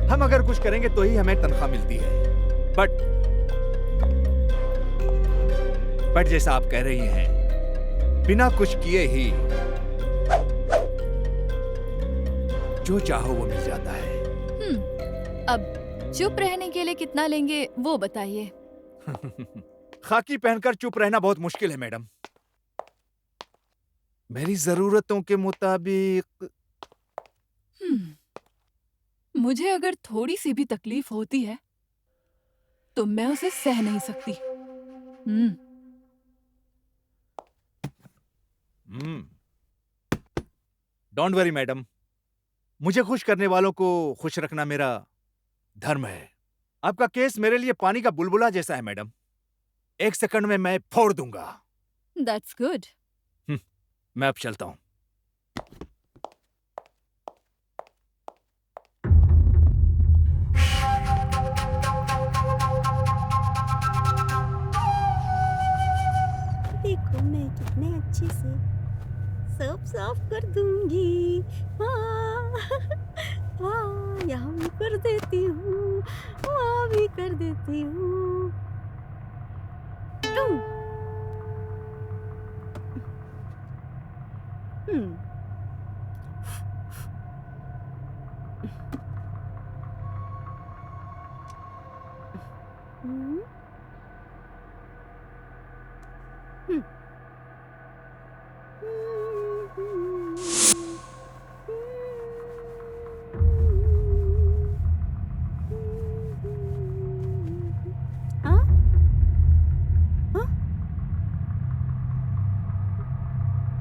हम अगर कुछ करेंगे तो ही हमें तनख्वाह मिलती है। बट जैसा आप कह रही हैं, बिना कुछ किए ही जो चाहो वो मिल जाता है। अब चुप रहने के लिए कितना लेंगे वो बताइए। खाकी पहनकर चुप रहना बहुत मुश्किल है मैडम। मेरी जरूरतों के मुताबिक। मुझे अगर थोड़ी सी भी तकलीफ होती है तो मैं उसे सह नहीं सकती। डोंट वरी मैडम, मुझे खुश करने वालों को खुश रखना मेरा धर्म है। आपका केस मेरे लिए पानी का बुलबुला जैसा है मैडम, 1 सेकंड में मैं फोड़ दूंगा। That's good. मैं अब चलता हूं। देखो मैं कितने अच्छे से सब साफ कर दूंगी। यहाँ भी कर देती हूँ, वहाँ भी कर देती हूँ।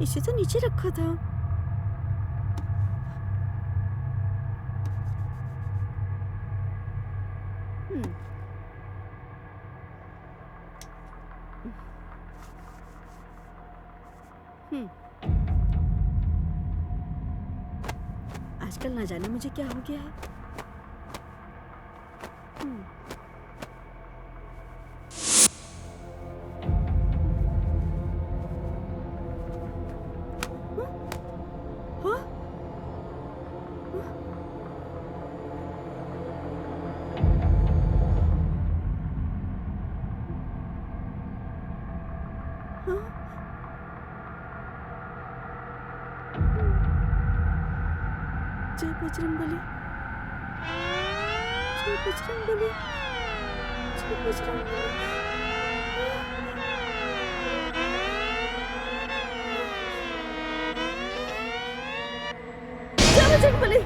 इसे तो नीचे रखा था। आजकल ना जाने मुझे क्या हो गया है। जय बजरंगबली, जय बजरंगबली, जय बजरंगबली। जय बजरंगबली।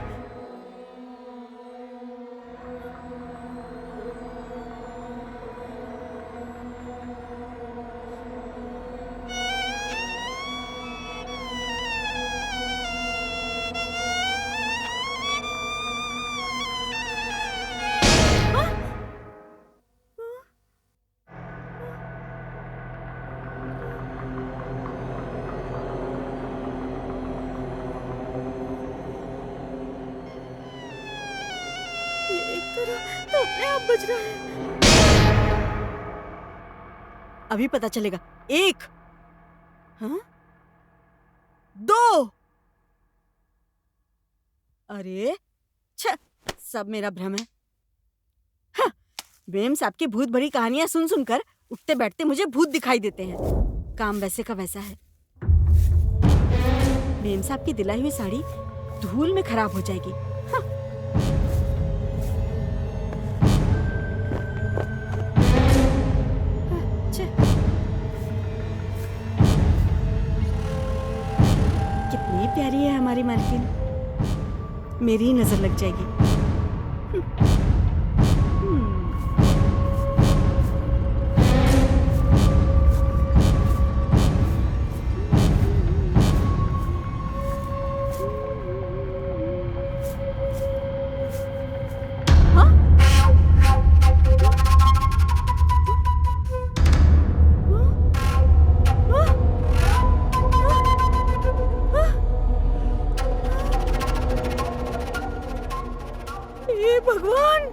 तो अपने आप बज रहा है। अभी पता चलेगा। 1, 2। अरे सब मेरा भ्रम है। मेम साहब की भूत भरी कहानियां सुन सुनकर उठते बैठते मुझे भूत दिखाई देते हैं। काम वैसे का वैसा है। मेम साहब की दिलाई हुई साड़ी धूल में खराब हो जाएगी। कितनी प्यारी है हमारी मालकिन, मेरी ही नजर लग जाएगी। भगवान,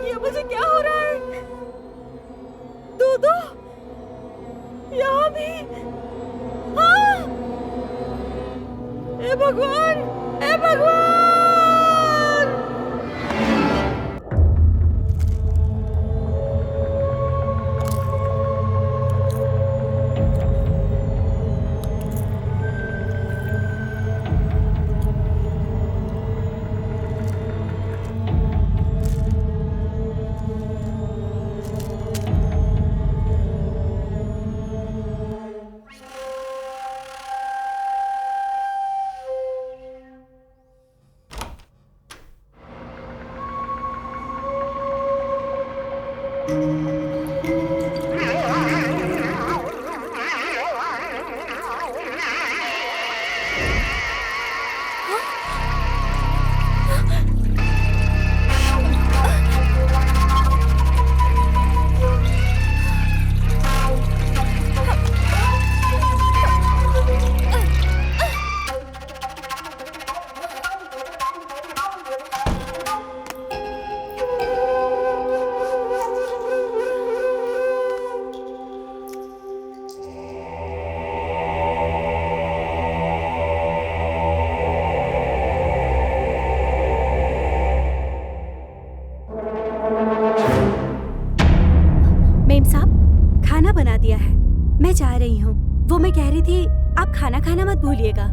ये मुझे क्या हो रहा है? दूधो यहाँ भी। हाँ, ए भगवान, ए भगवान। खाना खाना मत भूलिएगा।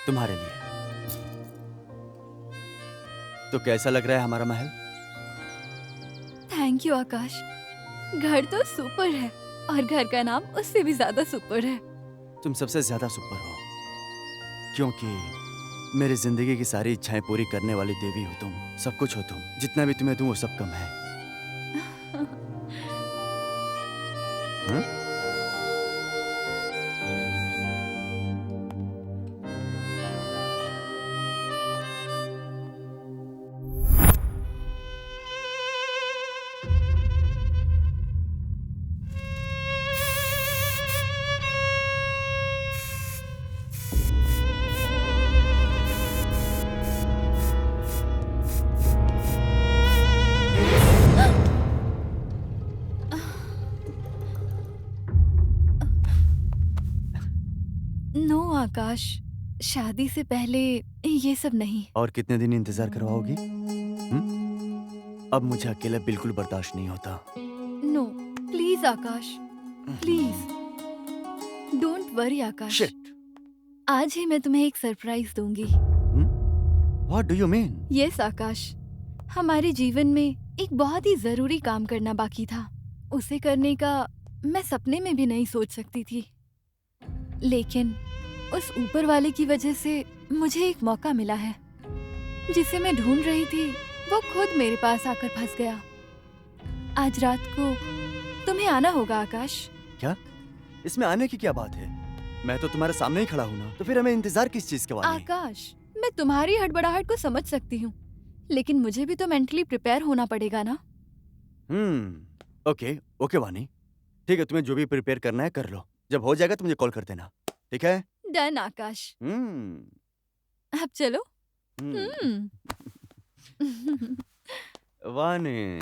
तुम्हारे लिए। तो कैसा लग रहा है हमारा महल? थैंक यू आकाश। घर तो सुपर है और घर का नाम उससे भी ज्यादा सुपर है। तुम सबसे ज्यादा सुपर हो, क्योंकि मेरी जिंदगी की सारी इच्छाएं पूरी करने वाली देवी हो तुम। सब कुछ हो तुम। जितना भी तुम्हें दूं वो सब कम है। नो आकाश, शादी से पहले ये सब नहीं। और कितने दिन इंतजार करवाओगी? अब मुझे अकेला बिल्कुल बर्दाश्त नहीं होता। No please Akash, please don't worry Akash. Shit. आज ही मैं तुम्हें एक सरप्राइज दूंगी। What do you mean? Yes Akash, हमारे जीवन में एक बहुत ही जरूरी काम करना बाकी था। उसे करने का मैं सपने में भी नहीं सोच सकती थी, लेकिन उस ऊपर वाले की वजह से मुझे एक मौका मिला है। जिसे मैं ढूंढ रही थी वो खुद मेरे पास आकर फंस गया। आज रात को तुम्हें आना होगा आकाश। क्या? इसमें आने की क्या बात है? मैं तो तुम्हारे सामने ही खड़ा हूँ ना, तो फिर हमें इंतजार किस चीज का? आकाश, मैं तुम्हारी हड़बड़ाहट को समझ सकती हूँ, लेकिन मुझे भी तो मेंटली प्रिपेयर होना पड़ेगा ना। ओके वानी, ठीक है, तुम्हें जो भी प्रिपेयर करना है कर लो। जब हो जाएगा तो मुझे कॉल कर देना, ठीक है? डन आकाश। अब चलो। वानी।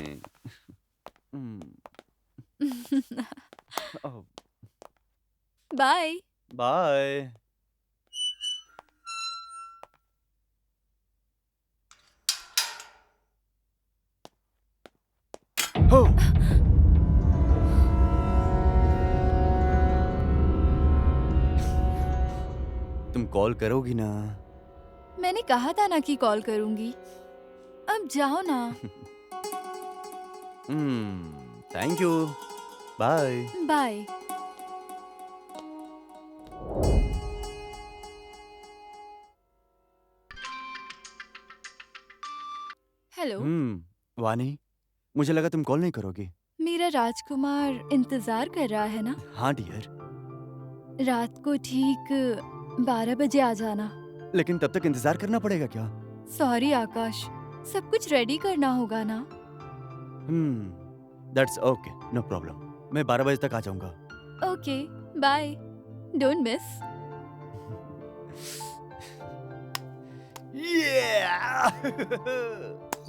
Bye bye. हो तुम कॉल करोगी ना? मैंने कहा था ना कि कॉल करूंगी। अब जाओ ना। Thank you. Bye bye. Hello. Vani, मुझे लगा तुम कॉल नहीं करोगी। मेरा राजकुमार इंतजार कर रहा है ना? हाँ डियर। रात को ठीक 12 बजे आ जाना। लेकिन तब तक इंतजार करना पड़ेगा क्या? सॉरी आकाश, सब कुछ रेडी करना होगा ना। That's okay, no problem. मैं 12 बजे तक आ जाऊंगा। Okay bye. Don't miss.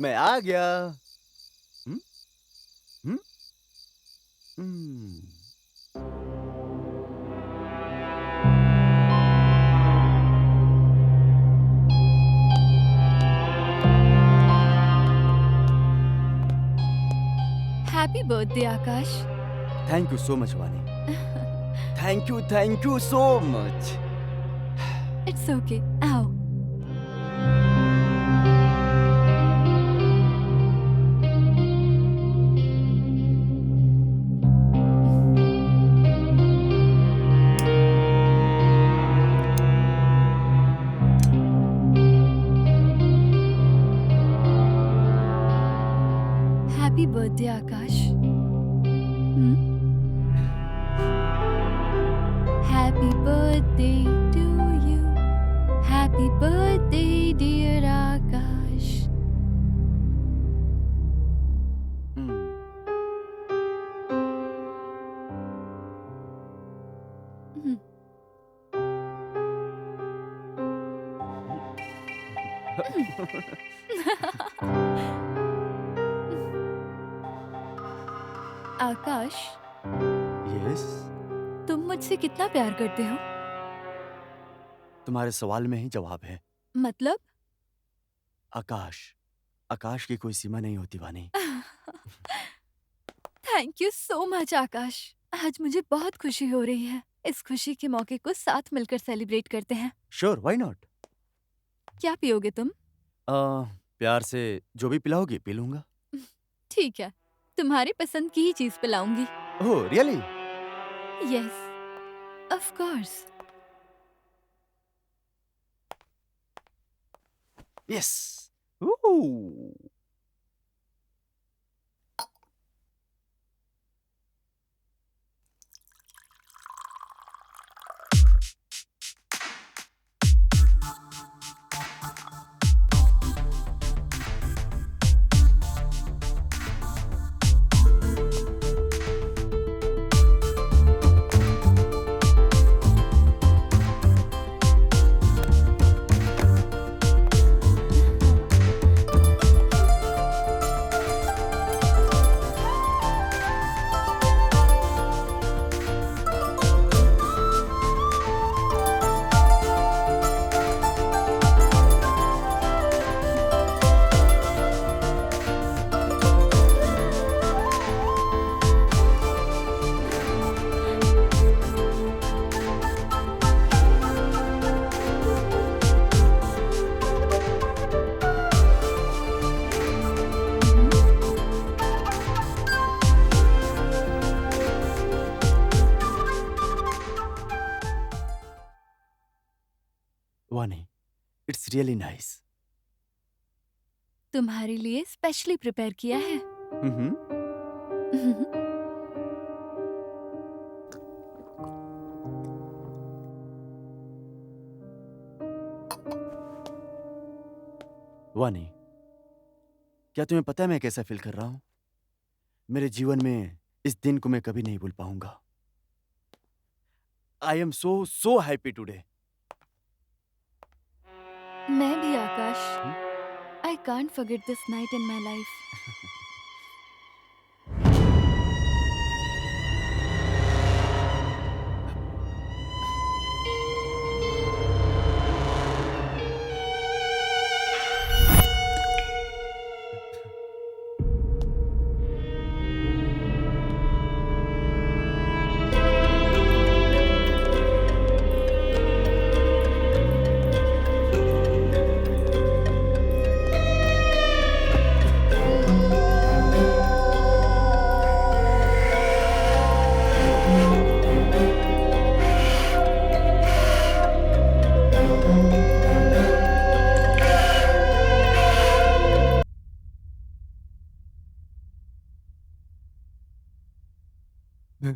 मैं आ गया। हम्म? हम्म? हम्म। Happy birthday Akash. Thank you so much Vani. Thank you so much. It's okay, आओ। Happy birthday Akash. Happy birthday to you. Happy birthday dear Akash. Akash, yes, तुम मुझसे कितना प्यार करते हो? तुम्हारे सवाल में ही जवाब है। मतलब? आकाश, आकाश की कोई सीमा नहीं होती वानी। थैंक यू सो मच आकाश। आज मुझे बहुत खुशी हो रही है। इस खुशी के मौके को साथ मिलकर सेलिब्रेट करते हैं। Sure, why not. क्या पियोगे तुम? प्यार से जो भी पिलाओगी पी लूंगा। ठीक है, तुम्हारी पसंद की ही चीज पिलाऊंगी। Oh really? Yes, of course. Yes. Vani, it's really nice. तुम्हारे लिए स्पेशली प्रिपेयर किया है। वानी, क्या तुम्हें पता है मैं कैसा फील कर रहा हूं? मेरे जीवन में इस दिन को मैं कभी नहीं भूल पाऊंगा। I am so happy today. मैं भी Akash. I can't forget this night in my life. Ha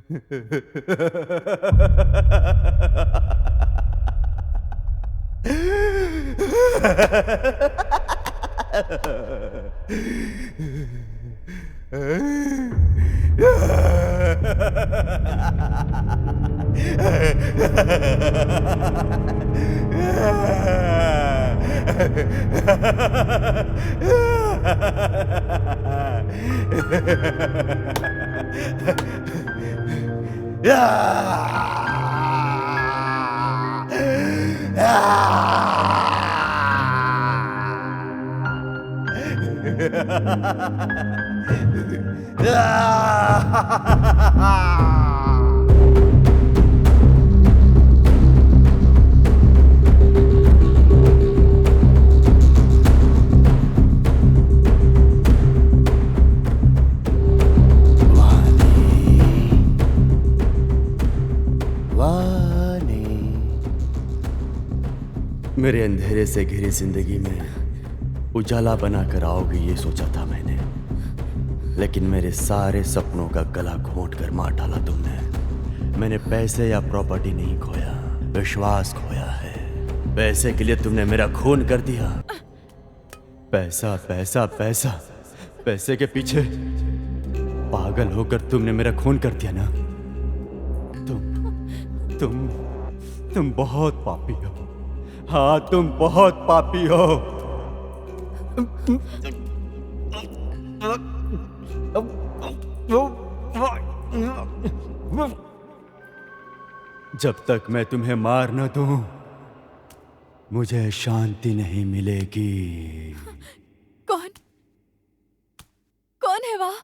मेरे अंधेरे से घिरी जिंदगी में उजाला बनाकर आओगे ये सोचा था मैंने, लेकिन मेरे सारे सपनों का गला घोंट कर मार डाला तुमने। मैंने पैसे या प्रॉपर्टी नहीं खोया, विश्वास खोया है। पैसे के लिए तुमने मेरा खून कर दिया। पैसा पैसा पैसा, पैसे के पीछे पागल होकर तुमने मेरा खून कर दिया ना। तुम बहुत पापी हो। हाँ, तुम बहुत पापी हो। जब तक मैं तुम्हें मार न दूं, मुझे शांति नहीं मिलेगी। कौन कौन है वहाँ?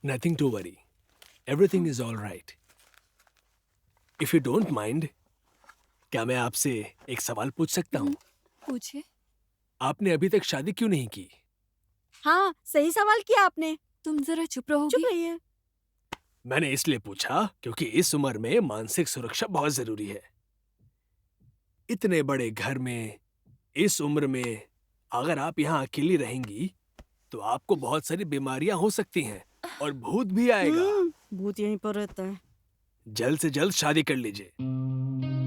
Nothing to worry. Everything is all right. If you don't mind, क्या मैं आपसे एक सवाल पूछ सकता हूँ? पूछिए। आपने अभी तक शादी क्यों नहीं की? हाँ, सही सवाल किया आपने। तुम जरा चुप रहोगी? चुप रहिए। मैंने इसलिए पूछा क्योंकि इस उम्र में मानसिक सुरक्षा बहुत जरूरी है। इतने बड़े घर में, इस उम्र में अगर आप यहाँ अकेली रहेंगी तो आपको बहुत सारी बीमारियां हो सकती हैं और भूत भी आएगा। भूत यहीं पर रहता है। जल्द से जल्द शादी कर लीजिए,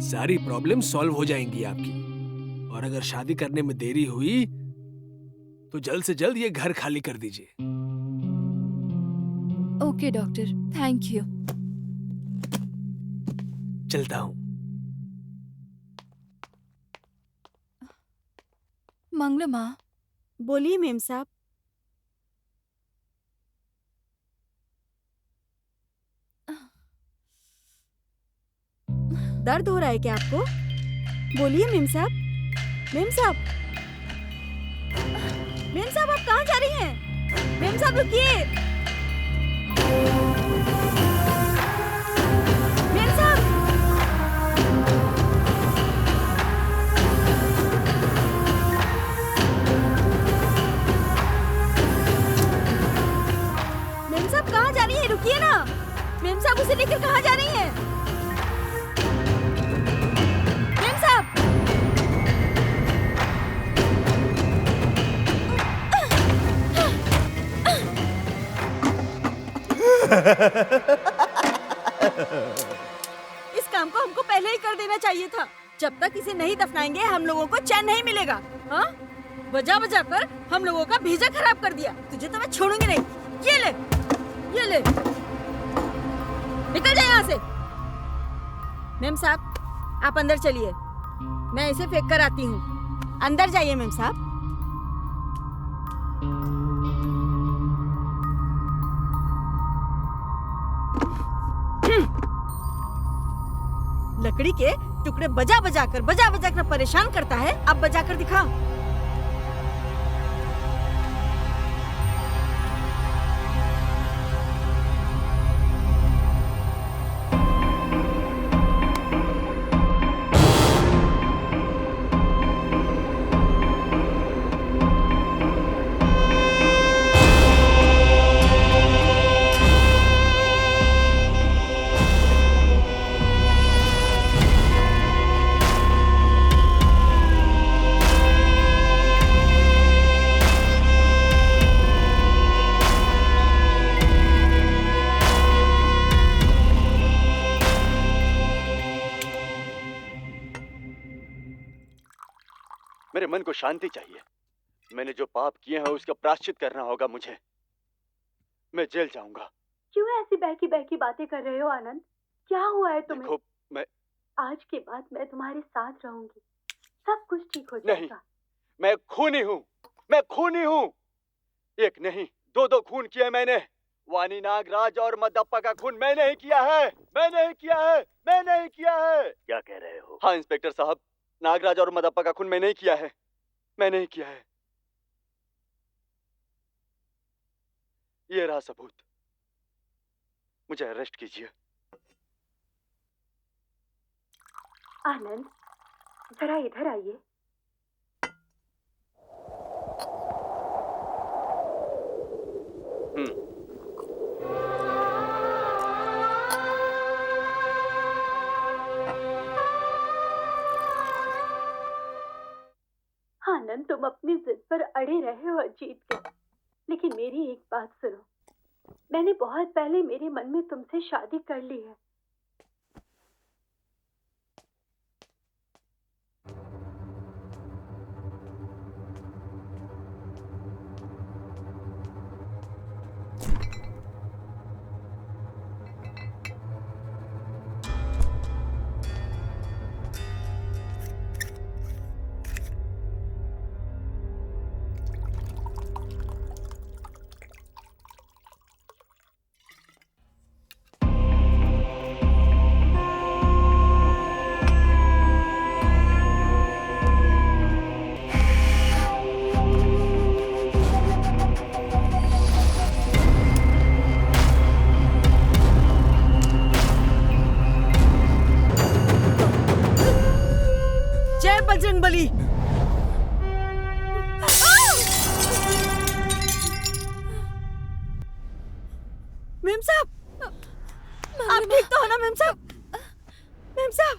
सारी प्रॉब्लम सॉल्व हो जाएंगी आपकी। और अगर शादी करने में देरी हुई तो जल्द से जल्द ये घर खाली कर दीजिए। Okay doctor, thank you. चलता हूँ। मंगलमा। बोलिए मेम साहब। दर्द हो रहा है क्या आपको? बोलिए मेम साहब। मेम साहब, मेम साहब आप कहाँ जा रही हैं? मेम साहब रुकिए। मेम साहब, मेम साहब कहाँ जा रही हैं? रुकिए ना। मेम साहब उसे लेकर कहाँ जा रही हैं? जब तक इसे नहीं दफनाएंगे हम लोगों को चैन नहीं मिलेगा। हाँ, बजा बजा कर हम लोगों का भेजा खराब कर दिया। तुझे तो मैं छोड़ूंगी नहीं। ये ले, ये ले, निकल जाए यहाँ से। मेम साहब, आप अंदर चलिए, मैं इसे फेंक कर आती हूँ। अंदर जाइए मेम साहब। लकड़ी के टुकड़े बजा बजा कर परेशान करता है। अब बजा कर दिखा। मेरे मन को शांति चाहिए। मैंने जो पाप किए हैं उसका प्रायश्चित करना होगा मुझे। मैं जेल जाऊंगा। क्यों ऐसी बहकी बहकी बातें कर रहे हो आनंद? क्या हुआ है तुम्हें? देखो, मैं आज के बाद मैं तुम्हारे साथ रहूंगी, सब कुछ ठीक हो नहीं, जाएगा। मैं खूनी हूँ, मैं खूनी हूँ। एक नहीं, दो खून किए मैंने। वानी नागराज और मदप्पा का खून मैंने ही किया है, मैंने ही किया है, मैंने ही किया है। क्या कह रहे हो? हाँ इंस्पेक्टर साहब, नागराज और मदप्पा का खून मैंने ही किया है, मैंने ही किया है। ये रहा सबूत, मुझे अरेस्ट कीजिए। आनंद, जरा इधर आइए। आनंद, तुम अपनी जिद पर अड़े रहे हो और जीत गए। लेकिन मेरी एक बात सुनो, मैंने बहुत पहले मेरे मन में तुमसे शादी कर ली है। बजरंगबली। मेम साहब, आप ठीक तो हो ना मेम साहब? मेम साहब,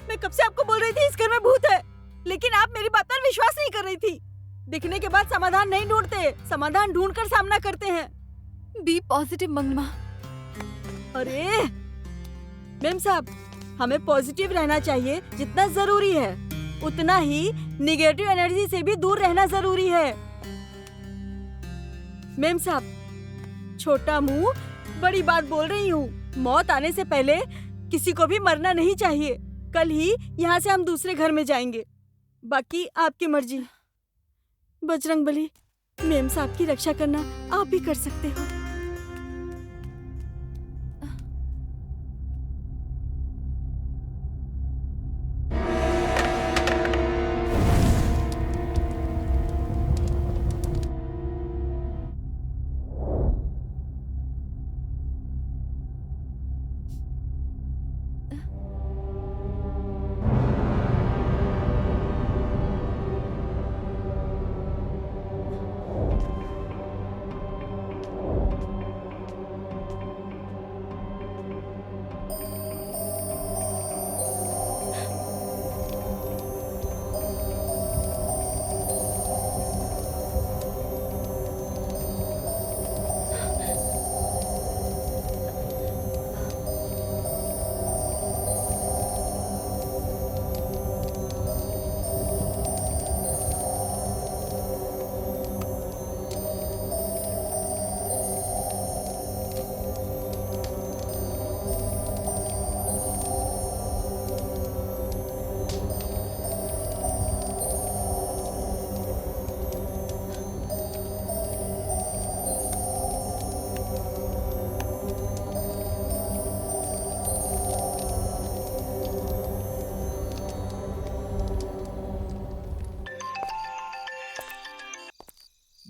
मैं कब से आपको बोल रही थी इस घर में भूत है, लेकिन आप मेरी बात पर विश्वास नहीं कर रही थी। दिखने के बाद समाधान नहीं ढूंढते, समाधान ढूंढकर सामना करते हैं। Be positive Mangma. अरे मेम साहब, हमें पॉजिटिव रहना चाहिए जितना जरूरी है, उतना ही निगेटिव एनर्जी से भी दूर रहना जरूरी है। मेम साहब, छोटा मुंह बड़ी बात बोल रही हूँ। मौत आने से पहले किसी को भी मरना नहीं चाहिए। कल ही यहाँ से हम दूसरे घर में जाएंगे, बाकी आपकी मर्जी। बजरंगबली, मेम साहब की रक्षा करना आप भी कर सकते हो।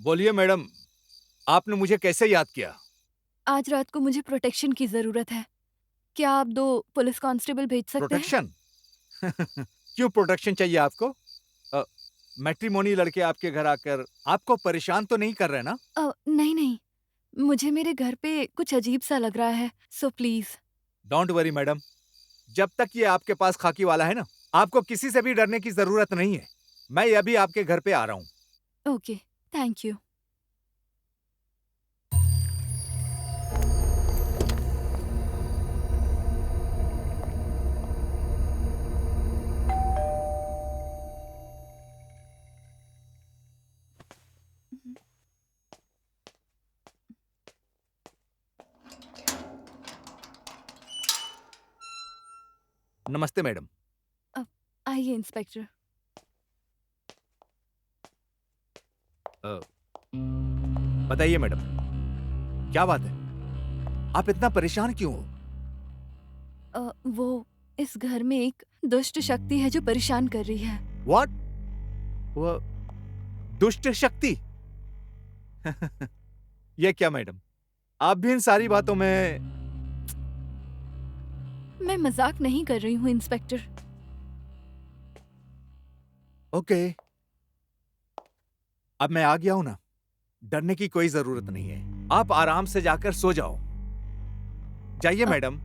बोलिए मैडम, आपने मुझे कैसे याद किया? आज रात को मुझे प्रोटेक्शन की जरूरत है। क्या आप 2 पुलिस कांस्टेबल भेज सकते हैं? प्रोटेक्शन? क्यों प्रोटेक्शन चाहिए आपको? मैट्रिमोनी लड़के आपके घर आकर आपको परेशान तो नहीं कर रहे ना? नहीं नहीं, मुझे मेरे घर पे कुछ अजीब सा लग रहा है, so please. Don't worry madam, जब तक ये आपके पास खाकी वाला है ना, आपको किसी से भी डरने की जरूरत नहीं है। मैं अभी आपके घर पे आ रहा हूँ। Okay, thank you. नमस्ते मैडम। आइए इंस्पेक्टर। बताइए मैडम, क्या बात है? आप इतना परेशान क्यों हो? वो इस घर में एक दुष्ट शक्ति है जो परेशान कर रही है। व्हाट? वो दुष्ट शक्ति? ये क्या मैडम, आप भी इन सारी बातों में? मैं मजाक नहीं कर रही हूँ इंस्पेक्टर। ओके, अब मैं आ गया हूं ना, डरने की कोई जरूरत नहीं है। आप आराम से जाकर सो जाओ। जाइए madam.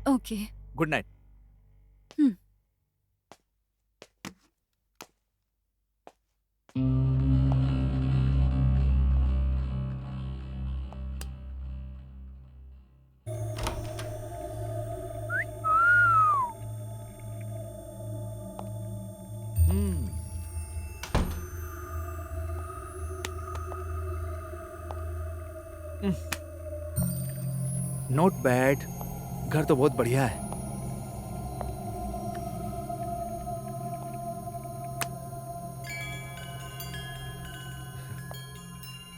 Okay. Good night. Not bad, घर तो बहुत बढ़िया है।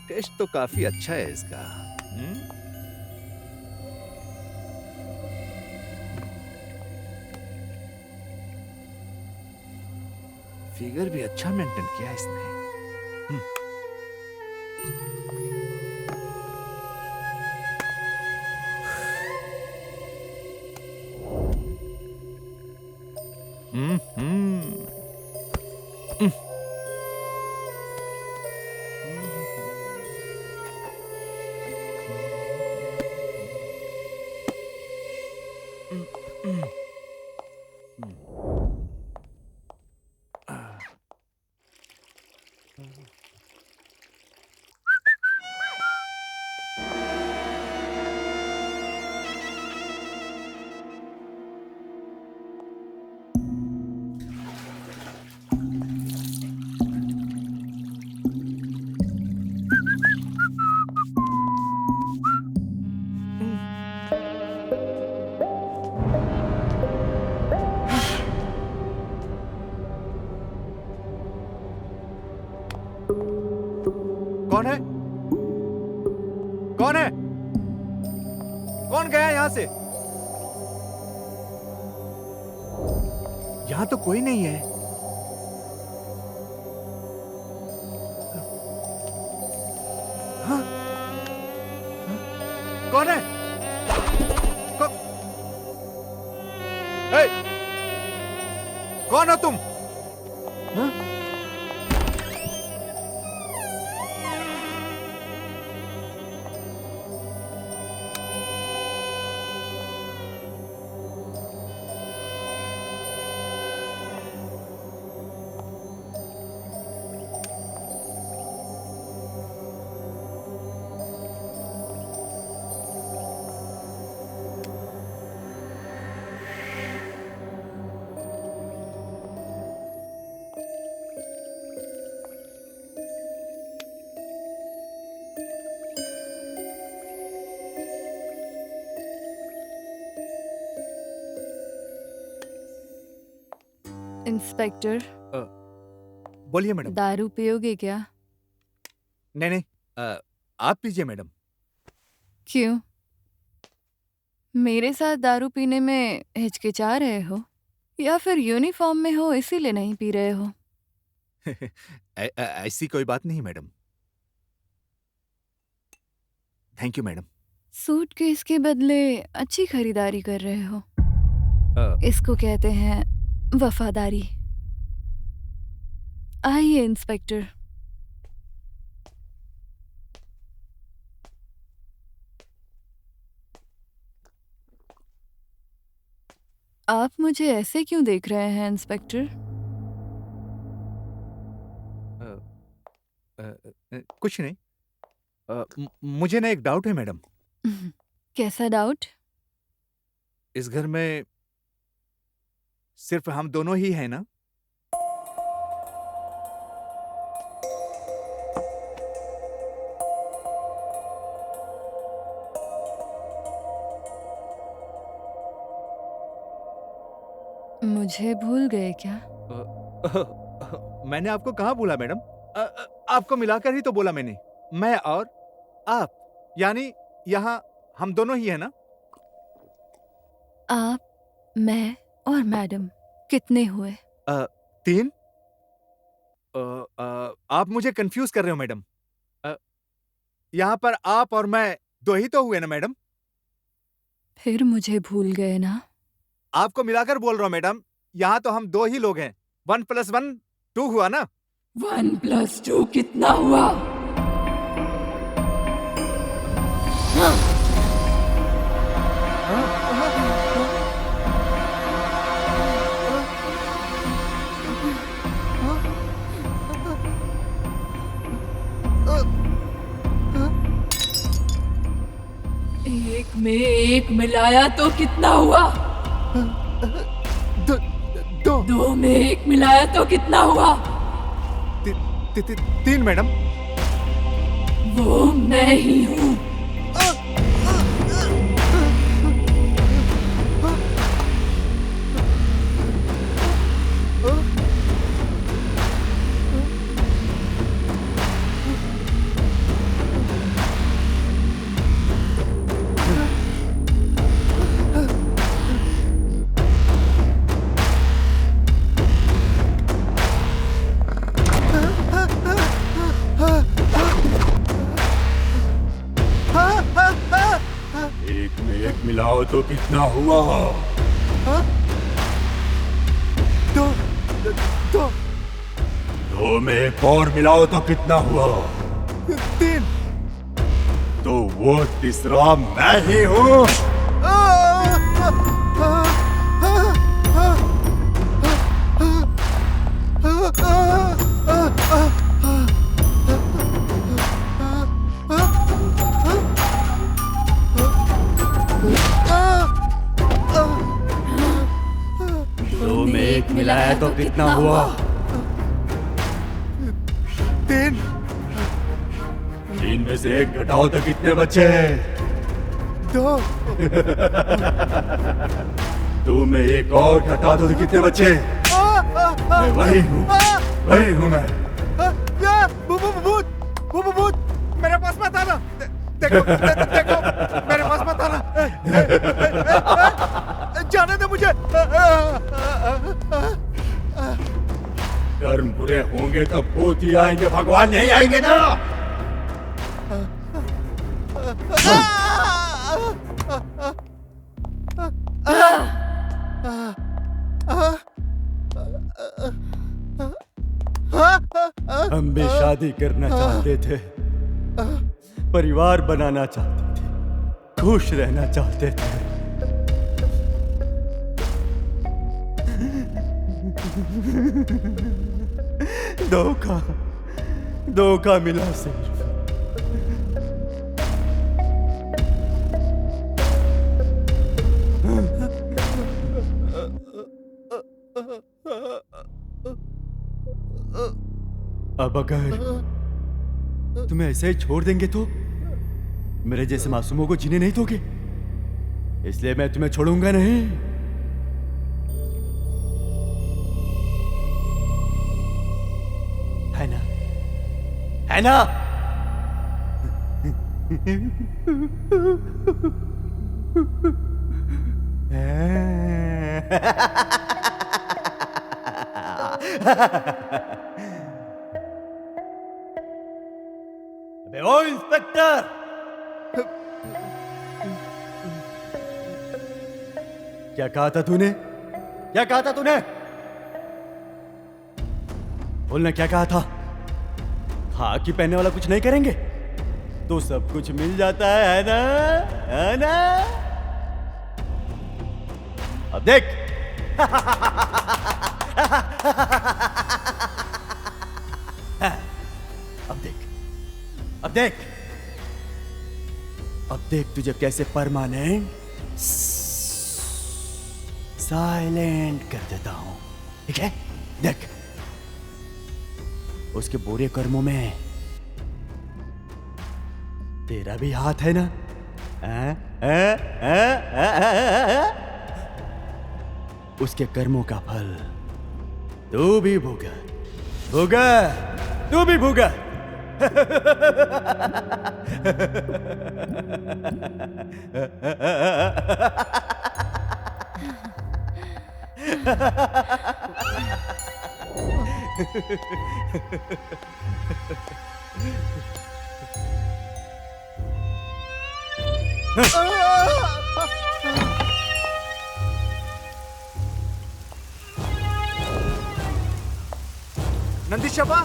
टेस्ट तो काफी अच्छा है इसका। फिगर भी अच्छा मेंटेन किया इसने। कौन है? कौन है? कौन गया यहां से? यहां तो कोई नहीं है। हाँ? कौन है? हे! कौन हो तुम? हाँ? इंस्पेक्टर, बोलिए मैडम। दारू पियोगे क्या? नहीं नहीं, आप पीजिए मैडम। क्यों? मेरे साथ दारू पीने में हिचकिचा रहे हो या फिर यूनिफॉर्म में हो इसीलिए नहीं पी रहे हो? ऐसी कोई बात नहीं madam. Thank you madam. Suitcase के बदले अच्छी खरीदारी कर रहे हो। अ, इसको कहते हैं वफादारी। आइए इंस्पेक्टर। आप मुझे ऐसे क्यों देख रहे हैं इंस्पेक्टर? कुछ नहीं। मुझे ना एक डाउट है मैडम। कैसा डाउट? इस घर में सिर्फ हम दोनों ही हैं ना? मुझे भूल गए क्या? मैंने आपको कहाँ बोला मैडम? आपको मिलाकर ही तो बोला मैंने। मैं और आप, यानी यहाँ हम दोनों ही हैं ना? आप, मैं और मैडम कितने हुए? 3। आप मुझे कंफ्यूज कर रहे हो मैडम। यहाँ पर आप और मैं 2 ही तो हुए ना मैडम? फिर मुझे भूल गए ना? आपको मिलाकर बोल रहा हूँ मैडम। यहाँ तो हम 2 ही लोग हैं। 1 + 1 2 हुआ ना? 1 + 2 कितना हुआ? एक में एक मिलाया तो कितना हुआ? 2 2 में 1 मिलाया तो कितना हुआ? 3 मैडम। वो मैं ही हूँ। मिलाओ तो कितना हुआ? 2 2 में एक और मिलाओ तो कितना हुआ? 3। तो वो तीसरा मैं ही हूँ। मिलाया तो कितना हुआ? 3। 3 में से 1 घटाओ तो कितने बचे? 2। 2 में 1 और घटा दो तो कितने बचे? मैं वही हूँ मैं। भूत मेरे पास मत आना। देखो मेरे पास मत आना। जाने दे मुझे। कर्म बुरे होंगे तो भूत ही आएंगे, भगवान नहीं आएंगे ना। हम भी शादी करना चाहते थे, परिवार बनाना चाहते थे, खुश रहना चाहते थे। धोखा मिला सिर्फ। अब अगर तुम्हें ऐसे ही छोड़ देंगे तो मेरे जैसे मासूमों को जीने नहीं दोगे, इसलिए मैं तुम्हें छोड़ूंगा नहीं। है ना? है ना? ओ इंस्पेक्टर, क्या कहा था तूने? क्या कहा था तूने? बोलना, क्या कहा था? खाकी पहनने वाला कुछ नहीं करेंगे तो सब कुछ मिल जाता है ना? है ना? अब देख। अब देख, अब देख, अब देख तुझे कैसे परमानेंट साइलेंट कर देता हूं, ठीक है? देख, उसके बुरे कर्मों में तेरा भी हाथ है ना? उसके कर्मों का फल तू भी भुगत, तू भी भुगत। नंदीशबा,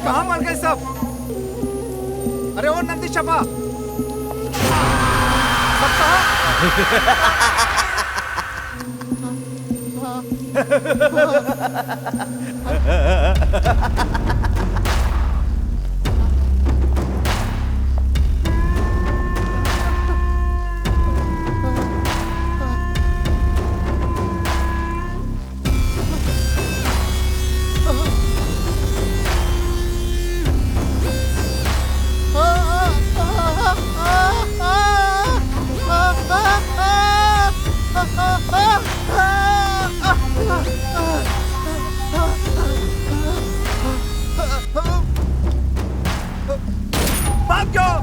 कहाँ मर गए सब? अरे ओ नंदीशबा, सब कहाँ? भाग जाओ!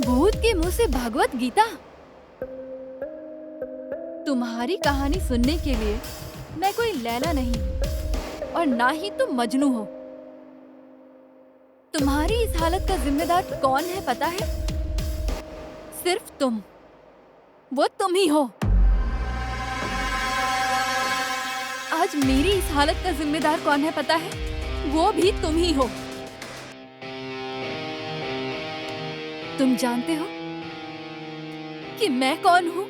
भूत के मुंह से भागवत गीता? तुम्हारी कहानी सुनने के लिए मैं कोई लैला नहीं और ना ही तुम मजनू हो। तुम्हारी इस हालत का जिम्मेदार कौन है पता है? सिर्फ तुम, वो तुम ही हो। आज मेरी इस हालत का जिम्मेदार कौन है पता है? वो भी तुम ही हो। तुम जानते हो कि मैं कौन हूँ?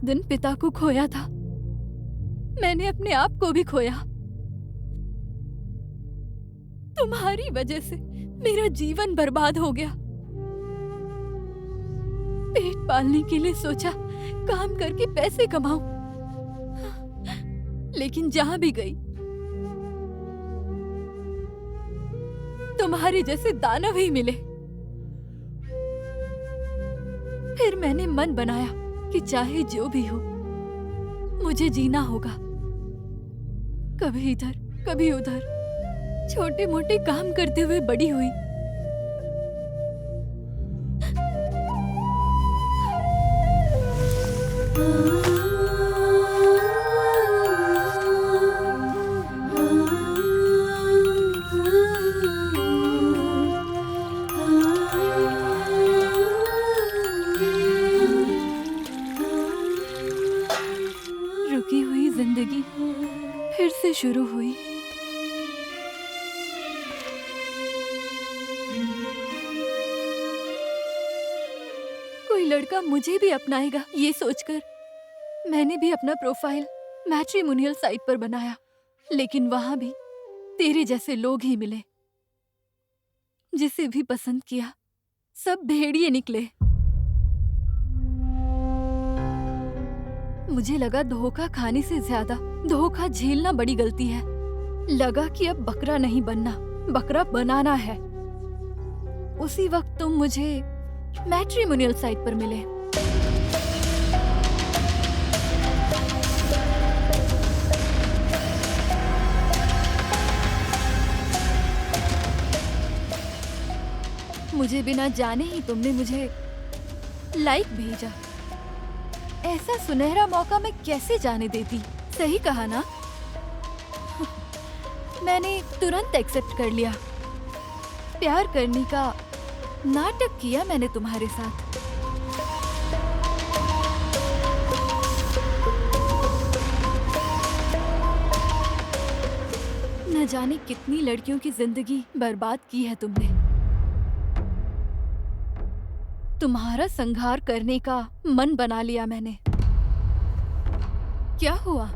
दिन पिता को खोया था, मैंने अपने आप को भी खोया। तुम्हारी वजह से मेरा जीवन बर्बाद हो गया। पेट पालने के लिए सोचा काम करके पैसे कमाऊं, लेकिन जहां भी गई तुम्हारे जैसे दानव ही मिले। फिर मैंने मन बनाया कि चाहे जो भी हो मुझे जीना होगा। कभी इधर कभी उधर छोटे मोटे काम करते हुए बड़ी हुई। रुकी हुई जिंदगी फिर से शुरू हुई। कोई लड़का मुझे भी अपनाएगा ये सोचकर मैंने भी अपना प्रोफाइल मैट्रिमोनियल साइट पर बनाया, लेकिन वहां भी तेरे जैसे लोग ही मिले। जिसे भी पसंद किया सब भेड़िए निकले। मुझे लगा धोखा खाने से ज्यादा धोखा झेलना बड़ी गलती है। लगा कि अब बकरा नहीं बनना, बकरा बनाना है। उसी वक्त तुम मुझे मैट्रिमोनियल साइट पर मिले। मुझे बिना जाने ही तुमने मुझे लाइक भेजा। ऐसा सुनहरा मौका मैं कैसे जाने देती? सही कहा ना? मैंने तुरंत एक्सेप्ट कर लिया। प्यार करने का नाटक किया मैंने तुम्हारे साथ। न जाने कितनी लड़कियों की जिंदगी बर्बाद की है तुमने। तुम्हारा संहार करने का मन बना लिया मैंने। क्या हुआ?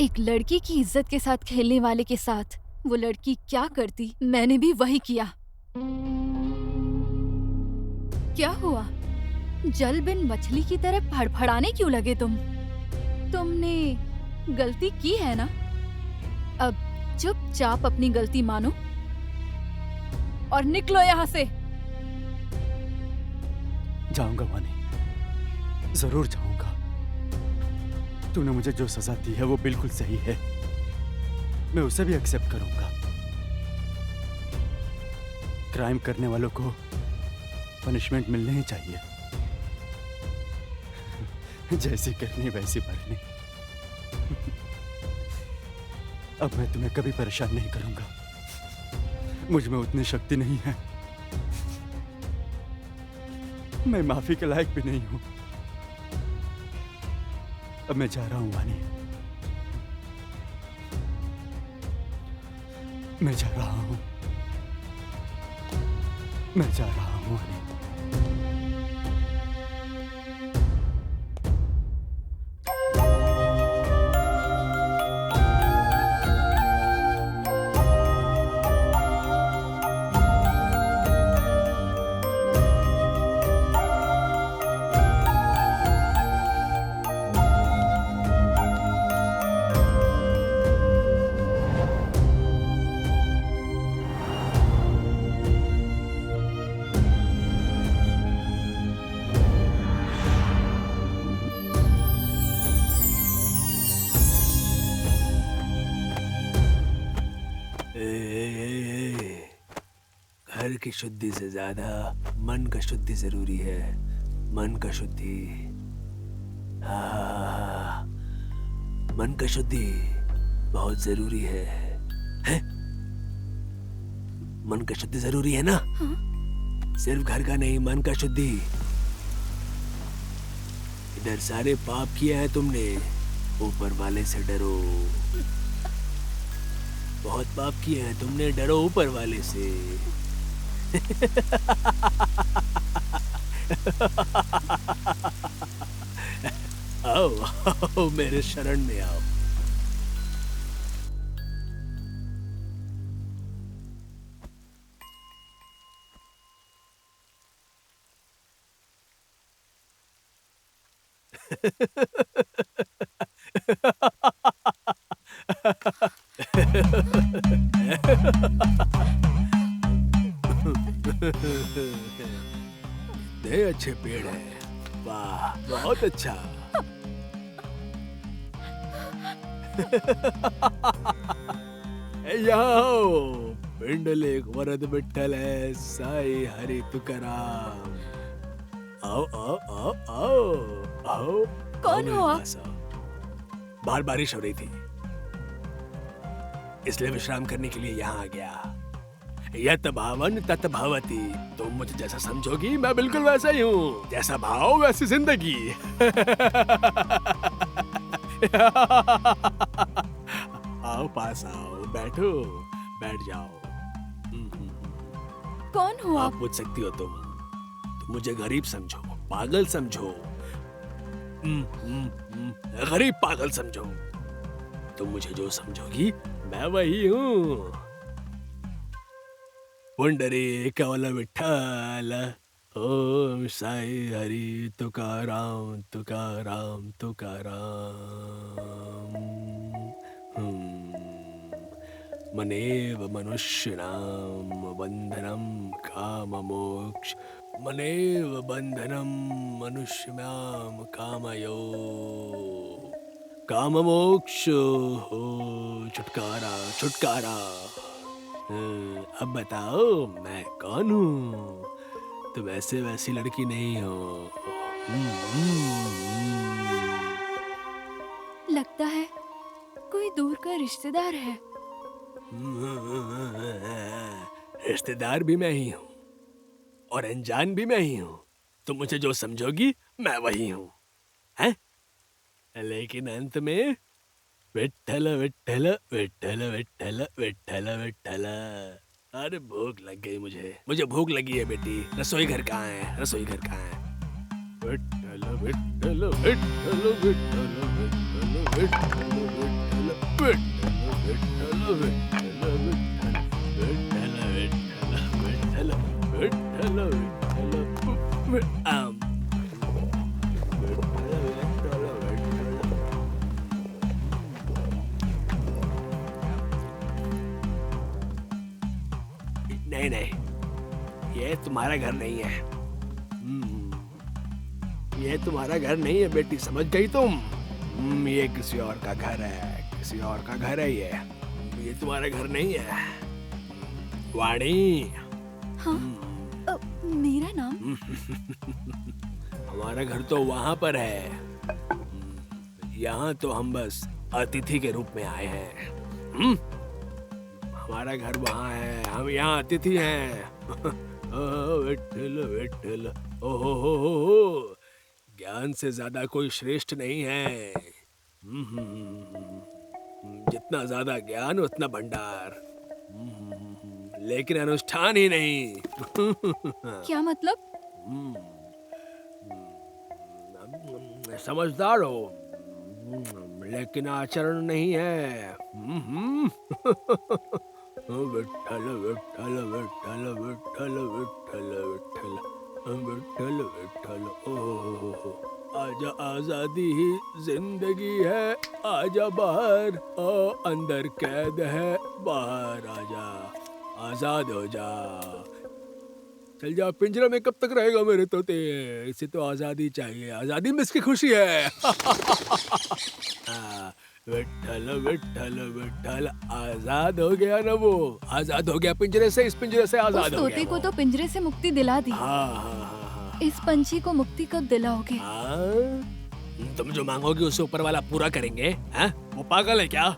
एक लड़की की इज्जत के साथ खेलने वाले के साथ वो लड़की क्या करती, मैंने भी वही किया। क्या हुआ? जल बिन मछली की तरह फड़फड़ाने क्यों लगे तुम? तुमने गलती की है ना? अब चुपचाप अपनी गलती मानो और निकलो यहाँ से। जाऊंगा वानी, जरूर जाऊंगा। तूने मुझे जो सजा दी है वो बिल्कुल सही है, मैं उसे भी एक्सेप्ट करूंगा। क्राइम करने वालों को पनिशमेंट मिलनी ही चाहिए। जैसी करनी वैसी भरनी। अब मैं तुम्हें कभी परेशान नहीं करूंगा। मुझ में उतनी शक्ति नहीं है। मैं माफी के लायक भी नहीं हूं। अब मैं जा रहा हूं वानी, मैं जा रहा हूं, मैं जा रहा हूं वानी। घर की शुद्धि से ज्यादा मन का शुद्धि जरूरी है। मन का शुद्धि, हाँ, मन का शुद्धि बहुत जरूरी है? मन का शुद्धि जरूरी है ना? हाँ? सिर्फ घर का नहीं, मन का शुद्धि। इधर सारे पाप किए हैं तुमने, ऊपर वाले से डरो। बहुत पाप किए हैं तुमने, डरो ऊपर वाले से। आओ आओ मेरे शरण में आओ। कितने अच्छे पेड़ हैं। वाह बहुत अच्छा। यहाँ आओ, पिंडलिक वरद विठ्ठल है साई हरि तुकाराम। आओ आओ आओ आओ आओ। कौन हो आप? बाहर बारिश हो रही थी, इसलिए विश्राम करने के लिए यहाँ आ गया। यत भावन तत भवति। तुम मुझे जैसा समझोगी मैं बिल्कुल वैसा ही हूँ। जैसा भाव वैसी जिंदगी। आओ पास आओ, बैठो, बैठ जाओ। कौन हो आप? पूछ सकती हो तुम मुझे गरीब समझो, पागल समझो, गरीब पागल समझो, तुम मुझे जो समझोगी मैं वही हूँ। पुंडरीकावल विठ्ठल, ओम साई हरि तुकाराम तुकाराम तुकाराम। मनेव मनुष्यनाम बंधनम काम मोक्ष। मनेव बंधनम मनुष्यनाम कामयो। काम मोक्ष हो छुटकारा छुटकारा। अब बताओ मैं कौन हूँ? तुम ऐसे वैसी लड़की नहीं हो। लगता है कोई दूर का रिश्तेदार है। रिश्तेदार भी मैं ही हूँ और अनजान भी मैं ही हूँ। तुम मुझे जो समझोगी मैं वही हूँ, हैं? लेकिन अंत में विठ्ठल विठ्ठल विठ्ठल विठ्ठल विठ्ठल विठ्ठल। अरे भूख लग गई मुझे भूख लगी है बेटी। रसोई घर कहाँ है? रसोई घर कहाँ है? विठ्ठल विठ्ठल विठ्ठल विठ्ठल विठ्ठल विठ्ठल विठ्ठल विठ्ठल विठ्ठल विठ्ठल विठ्ठल। नहीं नहीं, ये तुम्हारा घर नहीं है। ये तुम्हारा घर नहीं है बेटी, समझ गई तुम? ये किसी और का घर है, किसी और का घर है ये तुम्हारा घर नहीं है। वाणी। हाँ? मेरा नाम? हमारा घर तो वहां पर है। यहाँ तो हम बस अतिथि के रूप में आए हैं। हमारा घर वहाँ है, हम यहाँ अतिथि हैं। विठ्ठल विठ्ठल। ओहो, ज्ञान से ज्यादा कोई श्रेष्ठ नहीं है। जितना ज्यादा ज्ञान उतना भंडार, लेकिन अनुष्ठान ही नहीं। क्या मतलब? समझदार हो लेकिन आचरण नहीं है। विठ्ठल विठ्ठल विठ्ठल विठ्ठल विठ्ठल विठ्ठल विठ्ठल विठ्ठल। ओह, आजा, आजादी ही जिंदगी है। आजा बाहर, अंदर कैद है, बाहर आजा, आजाद हो जा। चल जा, पिंजरे में कब तक रहेगा मेरे तोते? इसे तो आजादी चाहिए, आजादी में इसकी खुशी है। विठ्ठल विठ्ठल विठ्ठल। आजाद हो गया ना वो, आजाद हो गया पिंजरे से, इस पिंजरे से आजाद हो गया। उस तोते को तो पिंजरे से मुक्ति दिला दी। हाँ। इस पंछी को मुक्ति कब दिलाओगे? तुम जो मांगोगे उसे ऊपर वाला पूरा करेंगे। हाँ? वो पागल है क्या?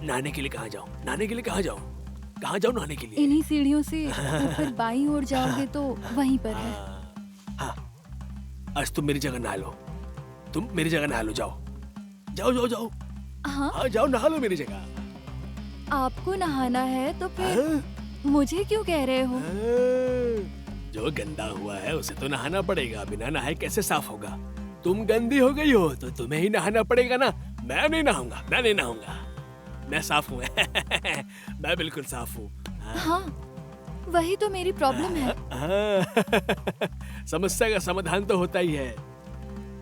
नहाने के लिए कहाँ जाऊँ? नहाने के लिए कहाँ जाऊँ? कहाँ जाऊँ नहाने के लिए? इन्हीं सीढ़ियों से ऊपर बाईं ओर जाओगे तो वहीं पर है। हाँ, आज तुम मेरी जगह नहा लो। तुम मेरी जगह नहा लो, जाओ जाओ जाओ जाओ। हाँ जाओ, नहा लो मेरी जगह। आपको नहाना है तो फिर मुझे क्यों कह रहे हो? जो गंदा हुआ है उसे तो नहाना पड़ेगा, बिना नहाए कैसे साफ होगा? तुम गंदी हो गई हो तो तुम्हें ही नहाना पड़ेगा ना। मैं नहीं नहाऊंगा, मैं नहीं नहाऊंगा, मैं साफ हूँ। मैं बिल्कुल साफ हूँ। हाँ, वही तो मेरी प्रॉब्लम है। समस्या का समाधान तो होता ही है।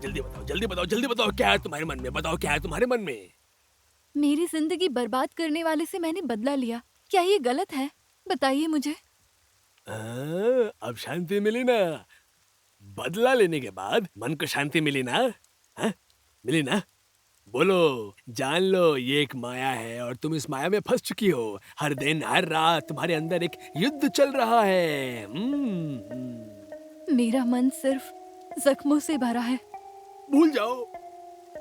जल्दी बताओ, जल्दी बताओ, जल्दी बताओ, क्या है तुम्हारे मन में? बताओ क्या है तुम्हारे मन में? मेरी जिंदगी बर्बाद करने वाले से मैंने बदला लिया, क्या ये गलत है? बताइए मुझे। अब शांति मिली ना? बदला लेने के बाद मन को शांति मिली ना? हाँ? मिली ना? बोलो, जान लो ये एक माया है और तुम इस माया में फंस चुकी हो। हर दिन हर रात तुम्हारे अंदर एक युद्ध चल रहा है। मेरा मन सिर्फ जख्मों से भरा है। भूल जाओ,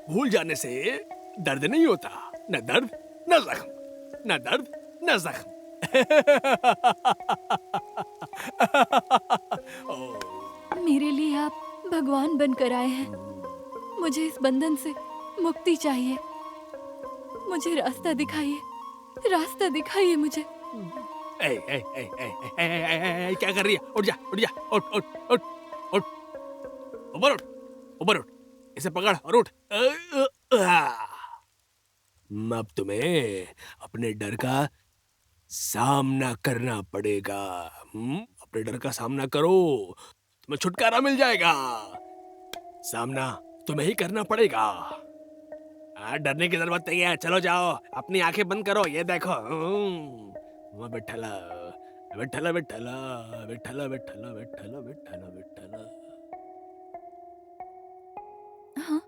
भूल जाने से दर्द नहीं होता। न दर्द न जख्म, न दर्द न जख्म। मेरे लिए आप भगवान बनकर आए हैं। मुझे इस बंधन से मुक्ति चाहिए। मुझे रास्ता दिखाइए, रास्ता दिखाइए मुझे। ए, ए, ए, ए, ए, ए, ए, ए, क्या कर रही है? उठ जा, उठ जा, उठ, उठ, उठ, उठ, ऊपर उठ, ऊपर उठ, इसे पकड़ और उठ। अब तुम्हें अपने डर का सामना करना पड़ेगा। अपने डर का सामना करो, तुम्हें छुटकारा मिल जाएगा। सामना तुम्हें ही करना पड़ेगा। डरने की जरूरत नहीं है। चलो जाओ, अपनी आंखें बंद करो। ये देखो, विठ्ठला विठ्ठला विठ्ठला विठ्ठला विठ्ठला विठ्ठला विठ्ठला विठ्ठला। हाँ?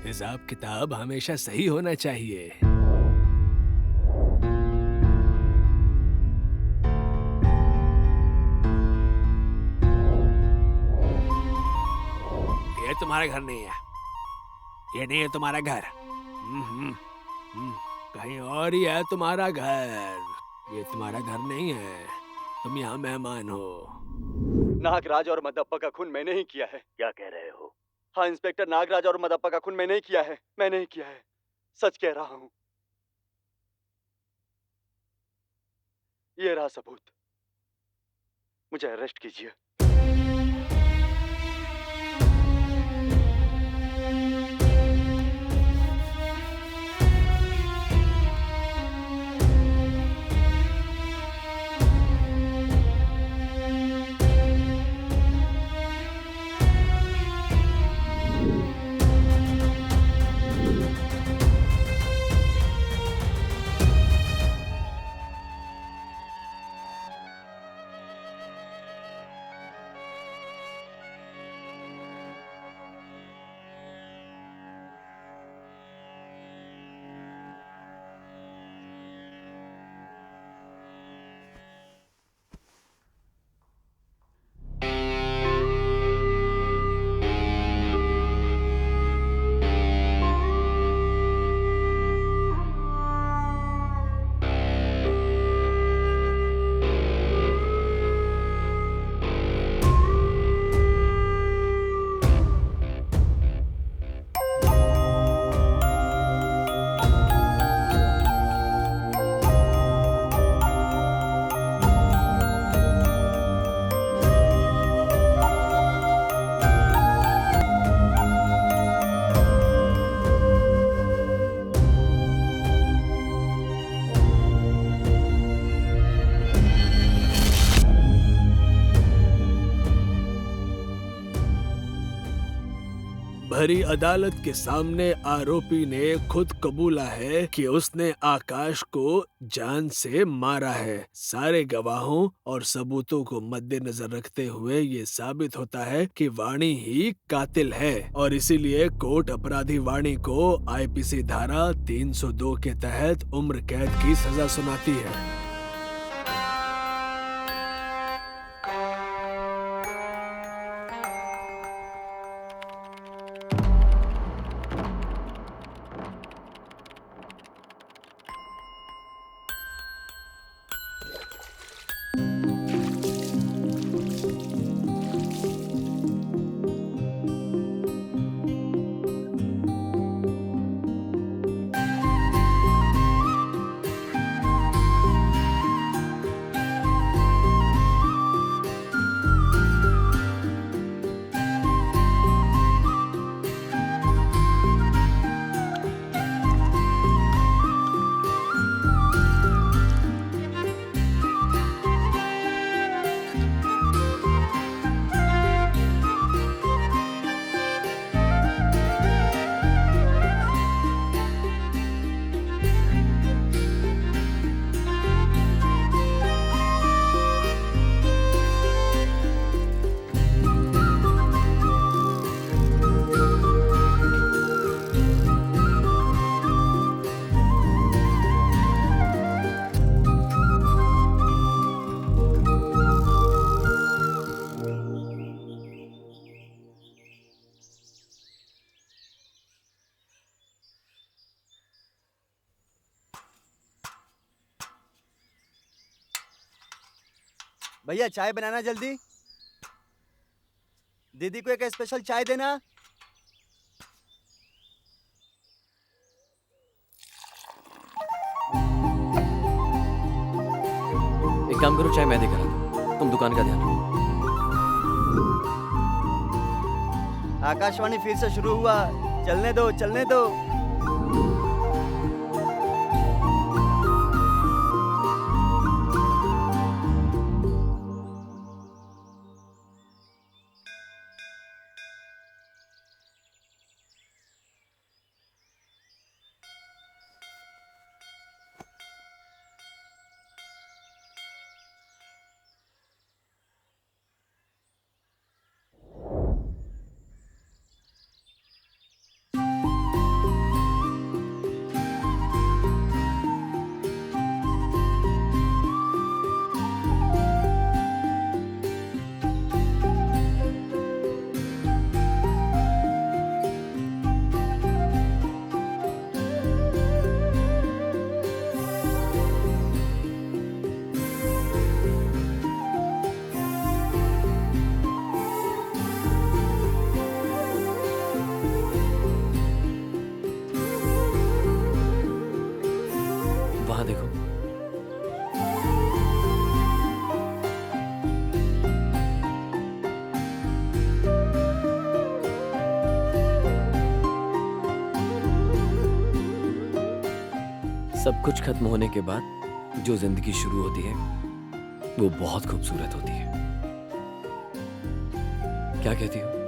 हिसाब किताब हमेशा सही होना चाहिए। ये तुम्हारा घर नहीं है, ये नहीं है तुम्हारा घर। कहीं और ही है तुम्हारा घर। ये तुम्हारा घर नहीं है, तुम यहाँ मेहमान हो। नागराज और मदप्पा का खून मैंने ही किया है। क्या कह रहे हो? हाँ इंस्पेक्टर, नागराज और मदप्पा का खून मैंने ही किया है, मैंने ही किया है। सच कह रहा हूँ। ये रहा सबूत, मुझे अरेस्ट कीजिए। भरी अदालत के सामने आरोपी ने खुद कबूला है कि उसने आकाश को जान से मारा है। सारे गवाहों और सबूतों को मद्देनजर रखते हुए ये साबित होता है कि वाणी ही कातिल है और इसीलिए कोर्ट अपराधी वाणी को आईपीसी धारा 302 के तहत उम्र कैद की सजा सुनाती है। भैया चाय बनाना जल्दी। दीदी को एक स्पेशल चाय देना। एक काम करो, चाय मैं देकर आता हूं, तुम दुकान का ध्यान रखो। आकाशवाणी फिर से शुरू हुआ। चलने दो, चलने दो। वहां देखो। सब कुछ खत्म होने के बाद जो जिंदगी शुरू होती है वो बहुत खूबसूरत होती है। क्या कहती हो?